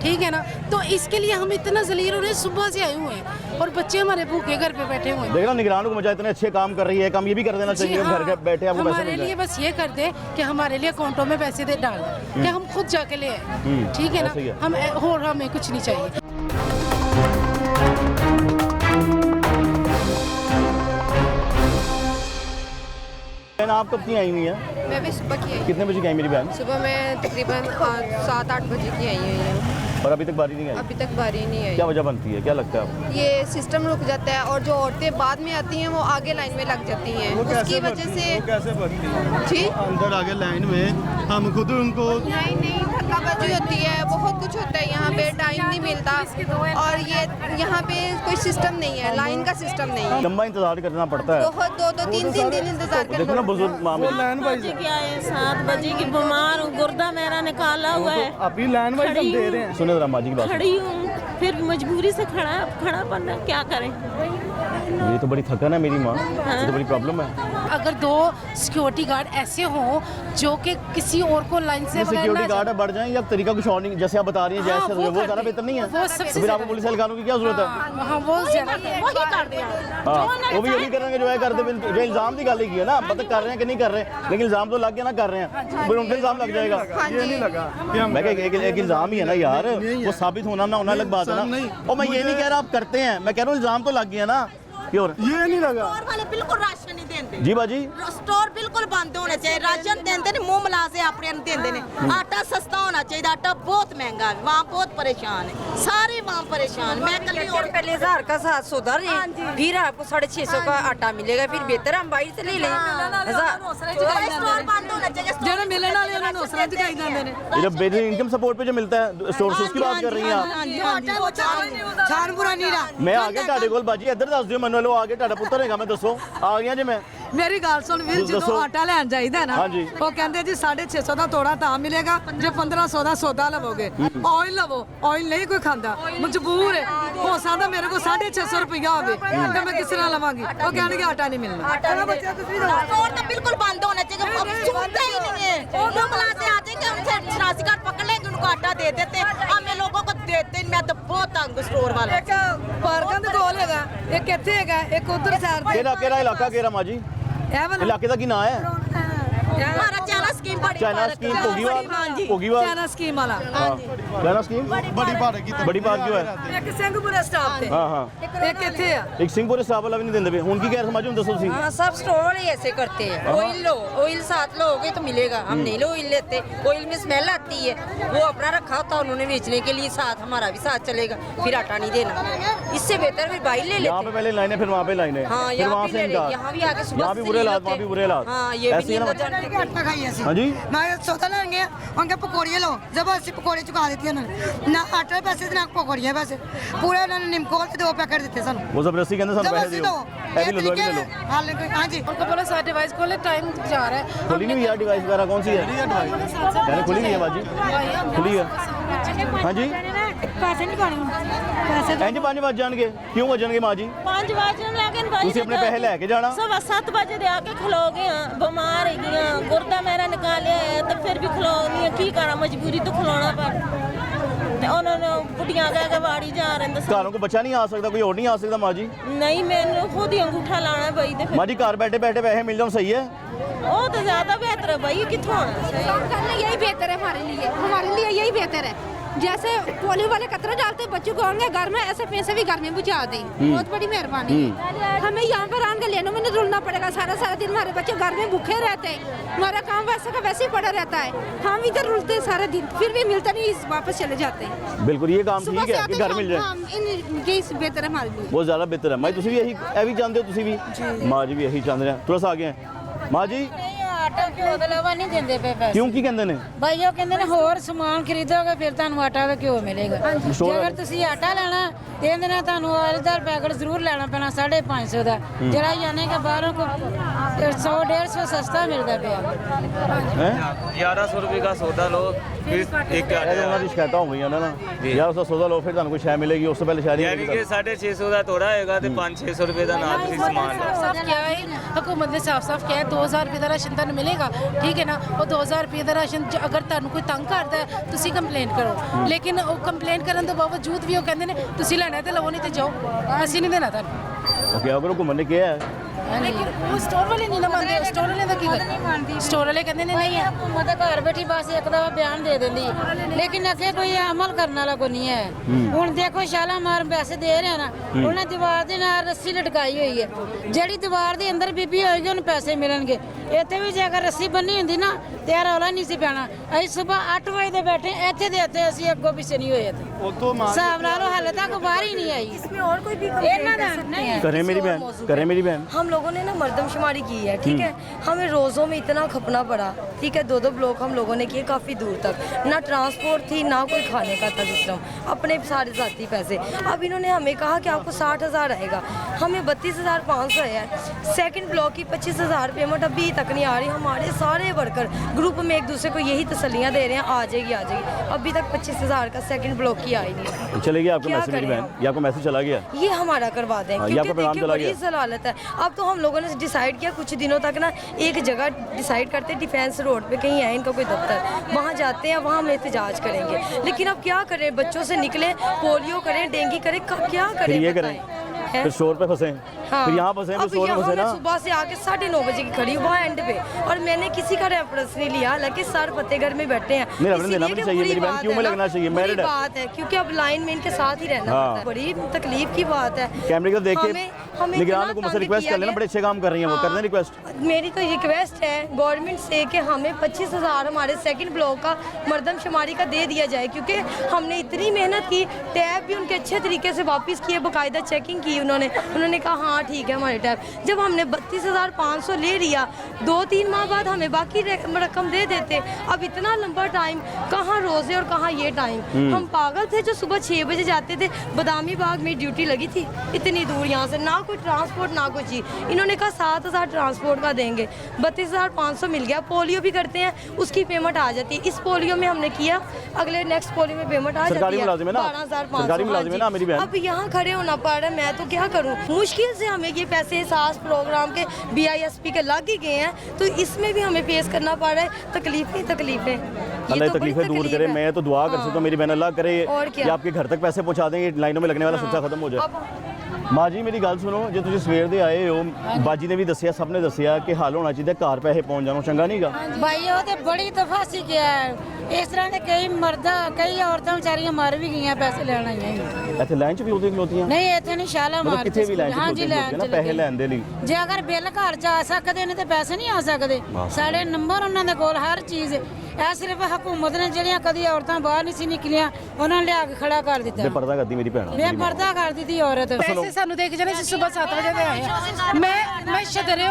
ठीक है ना। तो इसके लिए हम इतना जलील हो रहे हैं, सुबह से आए हुए हैं और बच्चे हमारे भूखे घर पे बैठे हुए हैं। देखना निगरान को मजा इतने अच्छे काम कर रही है, काम ये भी कर देना चाहिए घर के बैठे आपको पैसे हमारे मिल लिए जाए। बस ये कर दे कि हमारे लिए अकाउंटों में पैसे दे डाल कि हम खुद जाके ले आए, ठीक है ऐसे ही है। ना, हमें कुछ नहीं चाहिए। बहन आप कब की आई हुई हैं? मैं भी सुबह की आई। कितने बजे की आई मेरी बहन? सुबह मैं तकरीबन 7-8 बजे की आई हूँ और अभी तक बारी नहीं आई? अभी तक बारी नहीं आई। क्या वजह बनती है, क्या लगता है आपको? ये सिस्टम रुक जाता है और जो औरतें बाद में आती हैं वो आगे लाइन में लग जाती हैं, उसकी वजह से कैसे बढ़ती है ठीक अंदर आगे लाइन में हम खुद उनको नहीं धक्काबाजी होती है, बहुत कुछ होता है यहाँ पे, टाइम नहीं मिलता और ये यहाँ पे कोई सिस्टम नहीं है, लाइन का सिस्टम नहीं है, लंबा इंतजार करना पड़ता है, बहुत 2-3 दिन इंतजार देखो ना करना। बुजुर्ग मामले क्या है 7 बजे की बीमार हूँ, गुर्दा मेरा निकाला हुआ है, अभी लाइन वाइज हम दे रहे हैं। सुने जरा माँ जी की बात खड़ी हूँ फिर मजबूरी से खड़ा पड़ना, क्या करें। ये तो बड़ी थकन है मेरी माँ, ये तो बड़ी प्रॉब्लम है। अगर 2 सिक्योरिटी गार्ड ऐसे हों जो कि किसी और को लाइन से सिक्योरिटी गार्ड बढ़ जाएं या तरीका कुछ और नहीं, जैसे आप बता रही हैं जैसे वो ज़्यादा बेहतर नहीं है, तो फिर आपको पुलिस एहलकारों की क्या जरूरत है? हाँ वो ज़्यादा हाँ वो भी यही करेंगे जो है कर दे, जो इल्ज़ाम की गल की है ना, पता कर रहे हैं कि नहीं कर रहे, लेकिन इल्ज़ाम तो लग गया ना, कर रहे हैं फिर उन पर इल्ज़ाम लग जाएगा। ये नहीं लगा मैं एक इल्ज़ाम ही है ना यार, वो साबित होना ना होना अलग बात है ना। और मैं ये नहीं कह रहा आप करते हैं, मैं कह रहा हूँ इल्ज़ाम तो लग गया ना, क्यों ये नहीं लगा। स्टोर वाले बिल्कुल राशन नहीं देंगे जी बाजी, स्टोर बिल्कुल बंद होने चाहिए, राशन देंगे ने मुंह मिला से अपने देंगे ने, आटा सस्ता होना चाहिए, आटा बहुत महंगा है, वहाँ बहुत परेशान है, सारे वहाँ परेशान। मैं कल पहले 1000 का 700 दर है, फिर आपको 650 का आटा मिलेगा, फिर बेहतर हम बाहर से ले लें। स्टोर बंद होना चाहिए, ਜਿਹੜੇ ਮਿਲਣ ਵਾਲੇ ਉਹਨਾਂ ਨੂੰ ਹੌਸਲਾ ਦਿਖਾਈ ਜਾਂਦੇ ਨੇ। ये जो बेसिक इनकम सपोर्ट पे जो मिलता है स्टोर्स, उसकी बात कर रही हैं आप? ਛਾਨਪੁਰਾ ਨੀਰਾ मैं आ गया ਤੁਹਾਡੇ ਕੋਲ ਬਾਜੀ, ਇੱਧਰ ਦੱਸ ਦਿਓ ਮੈਨੂੰ, ਲੋ ਆ ਗਿਆ ਤੁਹਾਡਾ ਪੁੱਤਰ ਹੈਗਾ, ਮੈਂ ਦੱਸੋ ਆ ਗਿਆ ਜੇ ਮੈਂ। ਮੇਰੀ ਗੱਲ ਸੁਣ ਵੀਰ, ਦੱਸੋ। ਜਦੋਂ ਆਟਾ ਲੈਣ ਜਾਈਦਾ ਨਾ, ਹਾਂਜੀ। ਉਹ ਕਹਿੰਦੇ ਜੀ 650 ਦਾ ਤੋੜਾ ਤਾਂ ਮਿਲੇਗਾ ਜੇ 1500 ਦਾ ਸੌਦਾ ਲਵੋਗੇ। ਆਇਲ ਲਵੋ, ਆਇਲ ਨਹੀਂ ਕੋਈ ਖਾਂਦਾ, ਮਜਬੂਰ ਹੈ, ਹੋ ਸਕਦਾ ਮੇਰੇ ਕੋਲ 650 ਰੁਪਇਆ ਹੋਵੇ ਤੇ ਮੈਂ ਕਿਸ ਤਰ੍ਹਾਂ ਲਵਾਂਗੀ, ਉਹ ਕਹਿਣਗੇ ਆਟਾ ਨਹੀਂ ਮਿਲਣਾ। स्टोर तो बिल्कुल बंद होना चाहिए, अब सुनते ही नहीं है, मुंह मिलाते आते कि हमसे शरासी कार्ड पकड़ लेंगे, उनको आटा दे देते, हमें लोगों को देते। मैं तो बहुत तंग स्टोर वाला। ਇੱਕ ਪਾਰਕਾਂ ਦੇ ਕੋਲ ਹੈਗਾ, ਇੱਕ ਇੱਥੇ ਹੈਗਾ, ਇੱਕ ਉਧਰ ਸਾਈਡ ਤੇ। ਕਿਹੜਾ ਇਲਾਕਾ ਕਿਹੜਾ ਮਾਜੀ, ਇਹ ਵਾਲਾ ਇਲਾਕੇ ਦਾ ਕੀ ਨਾਂ ਹੈ? हमारा चाइना स्कीम बड़ी चाइना भारत स्कीम की। पोगीवाल ਚਾਈਨਾ ਸਕੀਮ ਵਾਲਾ। चाइना स्कीम बड़ी भारत की बड़ी बात क्यों है? ਇੱਕ ਸਿੰਘਪੁਰਾ ਸਟਾਪ ਤੇ, हाँ हाँ ਇੱਕ ਇੱਥੇ ਆ। एक सिंहपुर स्टाफ वाला भी नहीं देंगे, उनकी क्या समझ दसो सी। हाँ, सब स्टोर वाले ऐसे करते हैं। ऑयल लो, ऑयल साथ लोगे तो मिलेगा, हम नहीं लो ऑयल लेते, ऑयल में स्मेल आती है, वो अपना रखा होता है उन्होंने बेचने के लिए, साथ हमारा भी साथ चलेगा, फिर आटा नहीं देना, इससे बेहतर फिर बाई ले यहाँ लेते। पे पहले लाइनें, फिर वहाँ पे लाइनें, हाँ, फिर यहाँ वहाँ भी से ले इनका, लेते, यहाँ भी आके सुबह यहाँ भी से बुरे नहीं हालात, वहाँ होते। भी बुरे हालात। हाँ, ये भी ऐसे ही नहीं ना। अंदर जानते। ਆਟਾ ਖਾਈ ਅਸੀਂ। हाँ जी, ਮੈਂ ਸੌਦਾ ਲੈਣ ਗਿਆ, ਉਹਨਾਂ ਕੇ ਪਕੌੜੀਆਂ ਲਓ, ਜ਼ਬਰਦਸਤੀ ਪਕੌੜੇ ਚੁਕਾ ਦਿੱਤੀ ਉਹਨਾਂ ਨੇ, ਨਾ ਆਟੇ ਦੇ ਪੈਸੇ ਤੇ ਨਾ ਪਕੌੜੀਆਂ ਦੇ ਪੈਸੇ, ਪੂਰੇ ਉਹਨਾਂ ਨੇ ਨਿੰਮਕੋਲ ਤੇ 2 ਪੈਕਟ ਦਿੱਤੇ ਸਾਨੂੰ। वो जबरदस्ती कहते सानू पैसे ਜ਼ਬਰਦस्ती दियो, ਲਓ, ये भी लो, ये भी ले लो। हाल कोई। हाँ जी, उनको बोला सारा डिवाइस खोले, टाइम जा रहा है। खुली नहीं हुई यार डिवाइस वगैरह, कौन सी है? मैंने खुली नहीं है बाजी, खुली है। हाँ जी, पैसे नहीं पाने, पैसे इंज 5 बज जाएंगे, क्यों बजणगे माँ जी? 5 ਵਜੇ ਲੈਕਿਨ ਭਾਈ ਤੁਸੀਂ ਆਪਣੇ ਪੈਸੇ ਲੈ ਕੇ ਜਾਣਾ। 7 ਵਜੇ ਦੇ ਆ ਕੇ ਖਲੋ ਗਏ ਆ, ਬਿਮਾਰ ਹੈਗੀਆਂ, ਗੁਰਦਾ ਮੇਰਾ ਨਿਕਾਲਿਆ ਹੈ ਤੇ ਫਿਰ ਵੀ ਖਲੋ ਗਈ ਆ, ਕੀ ਕਰਾਂ, ਮਜਬੂਰੀ ਤੋਂ ਖਲੋਣਾ ਪਰ ਤੇ ਉਹਨਾਂ ਨੂੰ ਬੁੱਢੀਆਂ ਕਹਿ ਕੇ ਵਾੜੀ ਜਾ ਰਹੇ ਨੇ। घरों को बच्चा नहीं आ सकता, कोई और नहीं आ सकता माँ जी? ਨਹੀਂ ਮੈਨੂੰ ਖੁਦ ਹੀ ਅੰਗੂਠਾ ਲਾਣਾ ਪਈ ਤੇ माँ जी घर बैठे बैठे पैसे मिल जाओ, सही है? ਉਹ ਤਾਂ ਜ਼ਿਆਦਾ ਬਿਹਤਰ ਹੈ ਭਾਈ, ਕਿੱਥੋਂ ਆਣਾ? काम करना यही बेहतर है हमारे लिए यही बेहतर है। जैसे पोलियो वाले कतरा डालते बच्चों को होंगे घर में, ऐसे पैसे भी घर में बुझा दें, बहुत बड़ी मेहरबानी है। हमें यहाँ पर आकर लेने में नहीं रुलना पड़ेगा, सारा दिन हमारे बच्चे घर में भूखे रहते हैं, हमारा काम वैसे का वैसे ही पड़ा रहता है, हम इधर रुलते हैं सारा दिन, फिर भी मिलता नहीं, वापस चले जाते हैं। बिल्कुल ये काम ठीक है कि घर मिल जाए, यही बेहतर है हमारे लिए। बहुत ज़्यादा बेहतर है। माँ जी तुसी भी यही चाहते हो? तुसी भी माँ जी भी यही चाहते हैं, थोड़ा सा आगे हैं माँ जी। ਆਟਾ ਘਿਓ ਦਾ ਲਵਾ ਨਹੀਂ ਦਿੰਦੇ ਪਏ ਪੈਸੇ क्यों की कहते हैं? ਭਾਈ ਉਹ ਕਹਿੰਦੇ ਨੇ ਹੋਰ ਸਮਾਨ ਖਰੀਦੋਗੇ ਫਿਰ ਤੁਹਾਨੂੰ ਆਟਾ ਤੇ ਘਿਓ ਮਿਲੇਗਾ। Store ਜੇਕਰ ਤੁਸੀਂ ਆਟਾ ਲੈਣਾ ਤੇ ਇਹਦੇ ਨਾਲ ਤੁਹਾਨੂੰ ਆਲਦਾਰ ਪੈਕਟ ਜ਼ਰੂਰ ਲੈਣਾ ਪੈਣਾ 550 ਦਾ, ਜਿਹੜਾ ਯਾਨੀ ਕਿ ਬਾਹਰੋਂ ਕੋ 100-150 ਸਸਤਾ ਮਿਲਦਾ ਪਿਆ। हैं 1100 रुपये का सौदा लो, फिर एक ਉਹਨਾਂ ਦੀ ਸ਼ਿਕਾਇਤਾਂ ਹੋ ਗਈਆਂ ਨੇ ਨਾ ਯਾਰ, ਉਸ ਦਾ ਸੌਦਾ ਲਓ ਫਿਰ ਤੁਹਾਨੂੰ ਕੋਈ ਸ਼ੈ ਮਿਲੇਗੀ, ਉਸ ਤੋਂ ਪਹਿਲੇ ਸ਼ਾਇਦ यानी कि 650 का थोड़ा होगा तो 500-600 रुपये का ना तुम समान लो। साफ क्या है, हुकूमत ने साफ किया है, 2000 रुपये का राशन ਤੁਹਾਨੂੰ ਮਿਲੇਗਾ, ਠੀਕ ਹੈ ਨਾ। ਉਹ 2000 ਰੁਪਏ ਦਾ ਰਾਸ਼ਨ ਅਗਰ ਤੁਹਾਨੂੰ ਕੋਈ ਤੰਗ ਕਰਦਾ ਹੈ ਤੁਸੀਂ ਕੰਪਲੇਂਟ ਕਰੋ, ਲੇਕਿਨ ਉਹ ਕੰਪਲੇਂਟ ਕਰਨ ਤੋਂ ਬਾਵਜੂਦ ਵੀ ਉਹ ਕਹਿੰਦੇ ਨੇ ਤੁਸੀਂ ਲੈਣਾ ਤੇ ਲਵੋ, ਨਹੀਂ ਤੇ ਜਾਓ, ਅਸੀਂ ਨਹੀਂ ਦੇਣਾ ਤੁਹਾਨੂੰ। ओके अगर हुकूमत ने किया है, ਲੇਕਿਨ ਉਹ ਸਟੋਰ ਵਾਲੇ ਨਹੀਂ ਨਾ ਮੰਨਦੇ, ਸਟੋਰ ਵਾਲੇ ਦਾ ਕੀ ਕਰ, ਸਟੋਰ ਵਾਲੇ ਕਹਿੰਦੇ ਨੇ ਨਹੀਂ ਹੈ, ਹੁਕੂਮਤ ਘਰ ਬੈਠੀ ਬਸ ਇੱਕ ਦਫਾ ਬਿਆਨ ਦੇ ਦਿੰਦੀ, ਲੇਕਿਨ ਅੱਗੇ ਕੋਈ ਅਮਲ ਕਰਨ ਵਾਲਾ ਕੋਈ ਨਹੀਂ ਹੈ। ਹੁਣ ਦੇਖੋ ਸ਼ਾਲਾਮਾਰ ਪੈਸੇ ਦੇ ਰਹੇ ਨਾ, ਉਹਨਾਂ ਦੀਵਾਰ ਦੇ ਨਾਲ ਰੱਸੀ ਲਟਕਾਈ ਹੋਈ ਹੈ, ਜਿਹੜੀ ਦੀਵਾਰ ਦੇ ਅੰਦਰ ਬੀਬੀ ਹੋਏਗੀ ਉਹਨੂੰ ਪੈਸੇ ਮਿਲਣਗੇ। ਇੱਥੇ ਵੀ ਜੇਕਰ ਰੱਸੀ ਬੰਨੀ ਹੁੰਦੀ ਨਾ ਤੇ ਰੌਲਾ ਨਹੀਂ ਸੀ ਪੈਣਾ। ਅਸੀਂ ਸਵੇਰ 8 ਵਜੇ ਦੇ ਬੈਠੇ ਇੱਥੇ ਦੇ ਇੱਥੇ, ਅਸੀਂ ਅੱਗੋਂ ਪਿੱਛੇ ਨਹੀਂ ਹੋਏ। ਹਿਸਾਬ ਲਾ ਲਓ ਹਾਲੇ ਤੱਕ ਬਾਹਰ ही नहीं आई। इसमें और कोई भी ਇਹਨਾਂ ਦਾ ਨਹੀਂ ਹੈ। करें मेरी बहन, करें मेरी बहन। हम लोगों ने ना मर्दमशुमारी की है, ठीक है, हमें रोज़ों में इतना खपना पड़ा, ठीक है, 2-2 ब्लॉक हम लोगों ने किए काफ़ी दूर तक, ना ट्रांसपोर्ट थी ना कोई खाने का था सिस्टम, अपने सारे जाती पैसे। अब इन्होंने हमें कहा कि आपको 60,000 आएगा, हमें 32,500 है। सेकंड ब्लॉक की 25,000 पेमेंट अभी तक नहीं आ रही। हमारे सारे वर्कर ग्रुप में एक दूसरे को यही तसल्लियाँ दे रहे हैं, आ जाएगी। अभी तक 25,000 का सेकंड ब्लॉक ही आई नहीं। चलेगी आपको मैसेज मेरी बहन, या आपको मैसेज चला गया? ये हमारा करवा दें, हाँ, क्योंकि देखिए बड़ी जलालत है। अब तो हम लोगों ने डिसाइड किया कुछ दिनों तक ना एक जगह डिसाइड करते, डिफेंस रोड पे कहीं है इनका कोई दफ्तर, वहाँ जाते हैं, वहाँ हम एहतजाज करेंगे। लेकिन अब क्या करें, बच्चों से निकले, पोलियो करें, डेंगू करें, क्या करें? ये करें फिर शोर पे फंसे, फिर यहाँ फंसे, फिर शोर में फंसे ना। सुबह से आके 9:30 बजे की खड़ी वहाँ एंड पे, और मैंने किसी का रेफरेंस नहीं लिया, हालांकि सर फतेहगढ़ में बैठे हैं। नहीं रेफरेंस देना भी चाहिए मेरी बहन, क्यों में लगना चाहिए, मैरिड है बात है, क्योंकि अब लाइन में इनके साथ ही रहना पड़ता है। बड़ी तकलीफ की बात है। कैमरे को देख के निगरान को मुझसे रिक्वेस्ट कर लेना, बड़े अच्छे काम कर रही हैं वो, कर दें रिक्वेस्ट। मेरी तो रिक्वेस्ट है गवर्नमेंट से कि हमें 25,000 हमारे सेकंड ब्लॉक का मर्दमशुमारी का दे दिया जाए, क्योंकि हमने इतनी मेहनत की, टैब भी उनके अच्छे तरीके से वापस किए, बाकायदा चेकिंग की उन्होंने कहा हाँ ठीक है हमारे टैब। जब हमने 32,500 ले लिया, 2-3 माह बाद हमें बाकी रकम दे देते। अब इतना लंबा टाइम, कहाँ रोजे और कहाँ ये टाइम। हम पागल थे जो सुबह 6 बजे जाते थे। बदामी बाग में ड्यूटी लगी थी इतनी दूर यहाँ से, ना कोई ट्रांसपोर्ट ना कोई चीज़। इन्होंने कहा 7,000 ट्रांसपोर्ट का देंगे, 32,500 मिल गया। पोलियो भी करते हैं, उसकी पेमेंट आ जाती है। इस पोलियो में हमने किया, अगले नेक्स्ट पोलियो में पेमेंट आ जाती है 12,500। अब यहाँ खड़े होना पड़ रहा है, मैं तो क्या करूँ। मुश्किल से हमें ये पैसे सास प्रोग्राम के BISP के लग ही गए हैं, तो इसमें भी हमें फेस करना पड़ रहा है। तकलीफें अल्लाह तकलीफें दूर करे। मैं तो दुआ कर सकता हूँ मेरी बहन, अल्लाह करे कि आपके घर तक पैसे पहुँचा देंगे, लाइनों में लगने वाला सिलसिला खत्म हो जाए। माँ जी मेरी गल सुनो, जो तुझे सवेर दे आए हो, बाजी ने भी दसिया, सब ने दसिया कि हल होना चाहिए, घर पैसे पहुँच जाना चंगा नहीं गा भाई। वो तो बड़ी दफा सी गया है इस तरह के, कई मर्दा कई औरतां बेचारियां मर भी गई पैसे लेना ही। ਇੱਥੇ ਲਾਈਨ 'ਚ ਵੀ ਉਹਦੇ ਖਲੋਤੀਆਂ ਨਹੀਂ ਇੱਥੇ ਨਹੀਂ ਸ਼ਾਲਾ ਮਾਰ ਕਿੱਥੇ ਵੀ ਲਾਈਨ 'ਚ ਹਾਂਜੀ ਲਾਈਨ 'ਚ ਪੈਸੇ ਲੈਣ ਦੇ ਲਈ। ਜੇ ਅਗਰ ਬਿੱਲ ਘਰ 'ਚ ਆ ਸਕਦੇ ਨੇ ਤੇ ਪੈਸੇ ਨਹੀਂ ਆ ਸਕਦੇ। ਸਾਡੇ ਨੰਬਰ ਉਹਨਾਂ ਦੇ ਕੋਲ ਹਰ ਚੀਜ਼। ਇਹ ਸਿਰਫ ਹਕੂਮਤ ਨੇ ਜਿਹੜੀਆਂ ਕਦੀ ਔਰਤਾਂ ਬਾਹਰ ਨਹੀਂ ਸੀ ਨਿਕਲੀਆਂ ਉਹਨਾਂ ਨੇ ਲਿਆ ਕੇ ਖੜਾ ਕਰ ਦਿੱਤਾ। ਬੇਪਰਦਾ ਕਰਦੀ ਮੇਰੀ ਭੈਣ, ਬੇਪਰਦਾ ਕਰ ਦਿੱਤੀ ਔਰਤ। ਪੈਸੇ ਸਾਨੂੰ ਦੇਖ ਜਾਣੇ ਸੀ। ਸਵੇਰ 7 ਵਜੇ ਦੇ ਆਏ ਆ। ਮੈਂ ਸ਼ਦਰੇ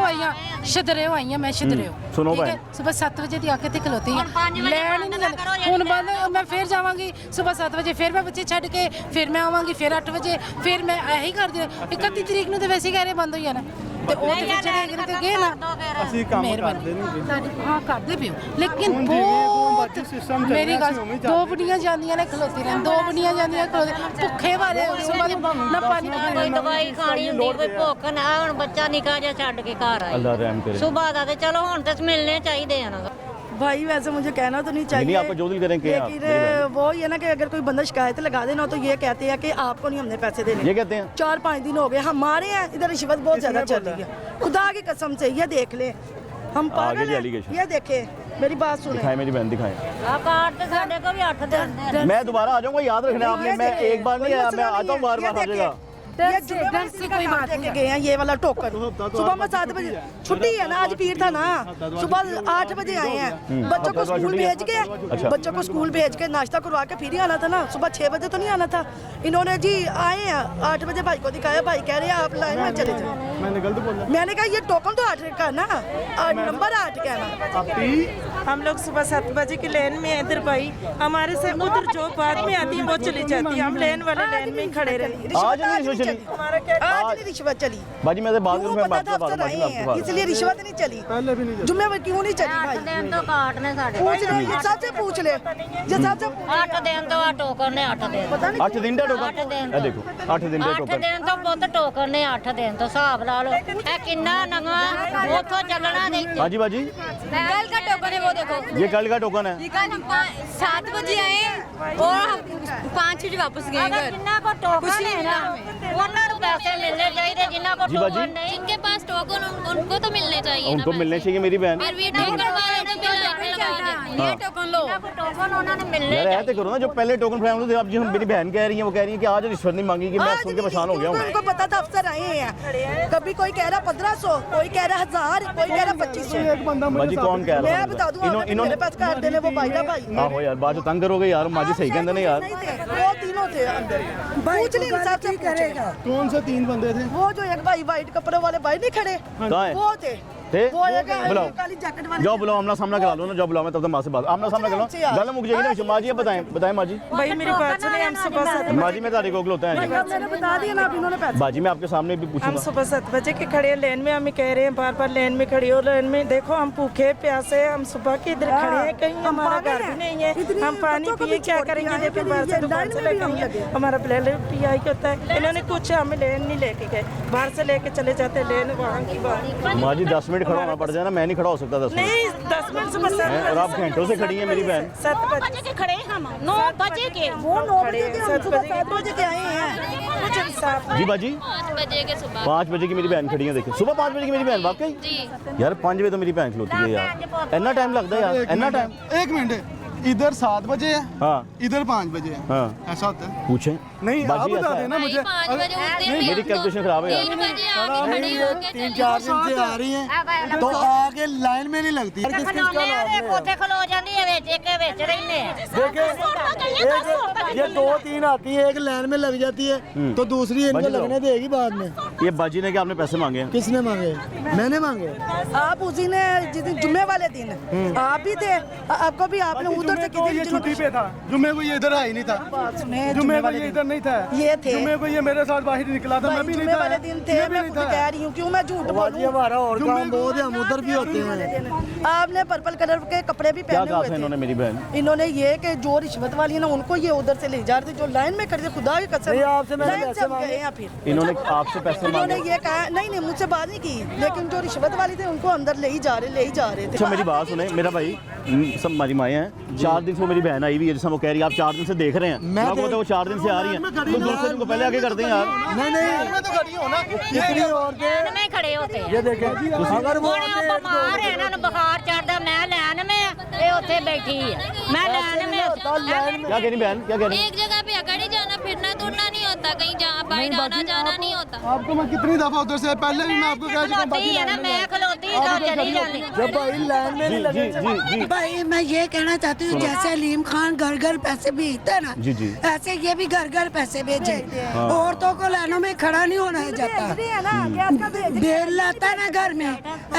ਆਈ ਆ ਮੈਂ ਸ਼ਦਰੇ ਸੁਣੋ ਭਾਈ, ਸਵੇਰ 7 ਵਜੇ ਦੀ ਆ ਕੇ ਤੇ ਖਲੋਤੀ ਆ, ਲੈਣ ਨਹੀਂ ਜਾਂਦੇ। ਹੁਣ ਬੰਦ ਮੈਂ ਫਿਰ ਜਾਵਾਂਗੀ ਸਵੇਰ 7 ਵਜੇ, ਫਿਰ ਮੈਂ ਬੱਚੇ ਛੱਡ ਕੇ ਫਿਰ ਮੈਂ ਆਵਾਂਗੀ, ਫਿਰ 8 ਵਜੇ, ਫਿਰ ਮੈਂ ਇਹੀ ਕਰਦੀ। 31 ਤਰੀਕ ਨੂੰ ਤੇ ਵੈਸੇ ਕਹਿ ਰਹੇ ਬੰਦ ਹੋਈ ਜਾਣਾ, ਤੇ ਉਹ ਤੇ ਫਿਰ ਜਿਹੜੇ ਤੇ ਗਏ ਨਾ ਅਸੀਂ ਕੰਮ ਕਰਦੇ ਨਹੀਂ। ਹਾਂ ਕਰਦੇ ਪਿਓ, ਲੇਕਿਨ ਬਹੁਤ ਮੇਰੀ ਗੱਲ, 2 ਬੁੜੀਆਂ ਜਾਂਦੀਆਂ ਨੇ ਖਲੋਤੀ ਰਹਿਣ, 2 ਬੁੜੀਆਂ ਜਾਂਦੀਆਂ ਖਲੋਤੀ ਭੁੱਖੇ ਵਾਲੇ ਸਵੇਰ ਨਾ ਪਾਣੀ ਕੋਈ ਦਵਾਈ ਖਾਣੀ ਹੁੰਦੀ, ਕੋਈ ਭੁੱਖ ਨਾ। ਹੁਣ ਬੱਚਾ ਨਿੱਕਾ ਜਿਹਾ ਛੱਡ ਕੇ ਘਰ ਆਇਆ, ਅੱਲਾ ਰਹਿਮ ਕਰੇ। ਸੁਬਾਹ ਦਾ ਤੇ ਚਲੋ ਹੁਣ ਤੇ मिलने चाहिए है ना भाई। वैसे मुझे कहना तो नहीं चाहिए, आपको जो दिल करें कि लेकिन वो ये ना कि अगर कोई बंदा शिकायत लगा देना तो ये कहते हैं कि आपको नहीं हमने पैसे देने। ये कहते हैं 4-5 दिन हो गए हमारे यहाँ इधर रिश्वत बहुत ज्यादा चल रही है, खुदा की कसम से। ये देख ले, हम पागल हैं। ये देखे, मेरी बात सुने। दिखाएं मेरी बहन, दिखाएं। कार्ड तो साढ़े को भी 8 दिन। मैं दोबारा आ जाऊंगा, याद रखना आपने। मैं एक बार नहीं आया, मैं आता हूँ बार-बार आ जाएगा। ये डर से कोई बात नहीं गए हैं। ये वाला टोकन सुबह में 7 बजे छुट्टी है ना, आज पीर था ना, सुबह 8 बजे आए हैं। बच्चों को स्कूल भेज के, बच्चों को स्कूल भेज के नाश्ता करवा के फिर ही आना था ना। सुबह 6 बजे तो नहीं आना था। इन्होंने जी आए हैं 8 बजे, भाई को दिखाया, भाई कह रहे हैं आप लाइन में चले जाओ। मैंने गलत बोला। मैंने कहा ये टोकन तो 8 का ना, नंबर 8 का ना। हम लोग सुबह 7 बजे की लाइन में इधर भाई, हमारे से उधर जो बाद में आती है वो चली जाती है, हम लाइन वाले लाइन में खड़े रहे। आज रिश्वत चली बाजी, मैं बात करूं, मैं बात कर रही हैं, इसलिए रिश्वत नहीं चली। पहले भी नहीं जुम्मेवारी क्यों नहीं चली भाई? तो कार्ड ने साढ़े पूछ ले, ये सबसे पूछ ले, ये सबसे 8 दिन तो टोकन ने 8 दिन, पता नहीं 8 दिन ਦਾ ਟੋਕਨ। ਇਹ ਦੇਖੋ 8 ਦਿਨ ਦਾ 8 ਟੋਕਨ। दिन तो पुत टोकन ने 8 दिन तो हिसाब ला लो। ए किन्ना नंगा उतो चलना नहीं। बाजी बाजी, कल का टोकन है वो देखो, ये कल का टोकन है। 7 बजे आए और हम 5 बजे वापस गए घर। जिन्ना को टोकन है ना उन्होंने पैसे मिलने चाहिए, जिन्ना को टोकन नहीं, जिनके पास टोकन उनको तो मिलने चाहिए। उनको मिलने चाहिए मेरी बहन। फिर भी टोकन वाले ने बिल लगा देते। ये टोकन लो, टोकन उन्होंने मिलने यार ऐसे करो ना, जो पहले टोकन फैम थे, अब जो मेरी बहन कह रही है, वो कह रही है कि आज रिश्वत नहीं मांगी, कि मैं सुन के परेशान हो गया हूँ। उनको पता था अफसर आए हैं, कभी कोई कह रहा 1500, कोई कह रहा 1000, कोई कह रहा 2500। बाजी कौन कह रहा है? मैं बता दूं, इन्होंने पास कार्ड देने वो भाई ना भाई। आहो यार, बात तंग करोगे यार, माजी सही कहते हैं यार। वो तीनों थे अंदर, पूछ ले हिसाब से करेगा। कौन से 3 बंदे थे? वो जो एक भाई वाइट कपड़े वाले भाई नहीं खड़े, कहाँ है? वो थे। थे वो एक बुलाओ काली जैकेट वाली जाओ बुलाओ आमना सामना करा लो ना जाओ बुलाओ मैं तब तक माँ से बात आमना सामना करो गल मुक जाएगी ना माँ जी बताएं बताएं माँ जी भाई मेरी बात सुनिए हम सुबह 7 माँ जी मैं तारीख को खलोता है मैंने बता दिया ना अब इन्होंने पैसे बाजी मैं आपके सामने भी हम पूछूंगा सुबह 7 बजे के खड़े हैं लेन में हमें कह रहे हैं बार बार लेन में खड़ी हो लेन में देखो हम भूखे प्यासे हम सुबह के इधर खड़े हैं कहीं हमारा घर भी नहीं है हम पानी पिए क्या करेंगे देखो बाहर से दुकान से लेके हमारा ब्लड पीआई होता है इन्होंने कुछ हमें लेन नहीं लेके गए बाहर से लेके चले जाते लेन वहाँ की बात माँ जी 10 मिनट खड़ा होना पड़ जाए ना मैं नहीं खड़ा हो सकता 10 मिनट नहीं 10 मिनट सुबह और आप घंटों से खड़ी हैं मेरी बहन 7 बजे के खड़े हम 9 बजे के वो 9 बजे के हम सुबह 7 बजे के आए हैं कुछ इंसाफ जी बाजी 5 बजे के सुबह 5 बजे की मेरी बहन खड़ी है देखिए सुबह 5 बजे की मेरी बहन वाकई जी यार 5 बजे तो मेरी बहन खलोती है यार इतना टाइम लगता है यार इतना टाइम एक मिनट इधर 7 बजे है हाँ इधर 5 बजे है हाँ ऐसा होता है पूछें नहीं आप बाजी बता ऐसा है। देना मुझे 5 बजे उठते हैं मेरी कैलकुलेशन खराब है यार 3 बजे आके खड़ी होके 3-4 दिन से आ रही हैं तो आगे लाइन में नहीं लगती किस किस का नाम है कोठे खलो जांदी है विच एक विच रहने देखिए ये 2-3 आती है एक लाइन में लग जाती है तो दूसरी इनको लगने देगी बाद में ये बाजी ने क्या आपने पैसे मांगे हैं किसने मांगे मैंने मांगे आप उसी ने जिस दिन जुम्मे वाले दिन आप भी थे आपको भी आपने उधर से ये छुट्टी पे था जुम्मे को ये इधर आई नहीं था जुम्मे को ये इधर नहीं था ये थे जुम्मे को ये मेरे साथ बाहर निकला था मैं भी नहीं जुम्मे था वाले दिन थे मैं खुद कह रही हूँ क्यों मैं झूठ बाजी बोलूं हमारा और काम बहुत है हम उधर भी होते हैं आपने पर्पल कलर के कपड़े भी क्या पहने कहा हुए था थे इन्होंने मेरी बहन इन्होंने ये कि जो रिश्वत वाली है ना उनको ये उधर से ले जा रहे थे जो लाइन में खड़े थे खुदा की कसम नहीं, आपसे मैंने लाइन पैसे से हम मांगे। गए हैं फिर इन्होंने आपसे पैसे इन्होंने मांगे ये कहा नहीं मुझसे बात नहीं की लेकिन जो रिश्वत वाली थे उनको अंदर ले ही जा रहे अच्छा थे मेरी बात सुने मेरा भाई सब हमारी माएँ हैं 4 दिन से वो मेरी बहन आई हुई है जैसा वो कह रही है आप 4 दिन से देख रहे हैं मैं कहता हूँ वो 4 दिन से आ रही हैं तो दूसरे दिन को पहले आगे करते हैं यार नहीं मैं तो खड़ी हूं ना कितनी औरतें में खड़े होते ये देखें अगर वो ਬਿਮਾਰ ਹੈ ਇਹਨਾਂ ਨੂੰ ਬੁਖਾਰ ਚੜਦਾ ਮੈਂ ਲੈਣ में ਇਹ ਉੱਥੇ ਬੈਠੀ ਹੈ मैं ਲੈਣ में क्या कह रही बहन क्या कह रही एक जगह पे अकड़ ही जाना फिरना तुरना नहीं होता कहीं जहाँ बाहर आना जाना नहीं होता आपको मैं कितनी दफा उधर से पहले भी मैं आपको कह चुका हूं बाकी है ना मैं खलोती तो चली जाती जब भाई लाइन में नहीं लगे जी भाई मैं ये कहना चाहती हूँ जैसे अलीम खान घर घर पैसे भेजता है ना जी जी ऐसे ये भी घर घर पैसे भेजे औरतों को लाइनों में खड़ा नहीं होना है जाता बेल लाता है ना घर में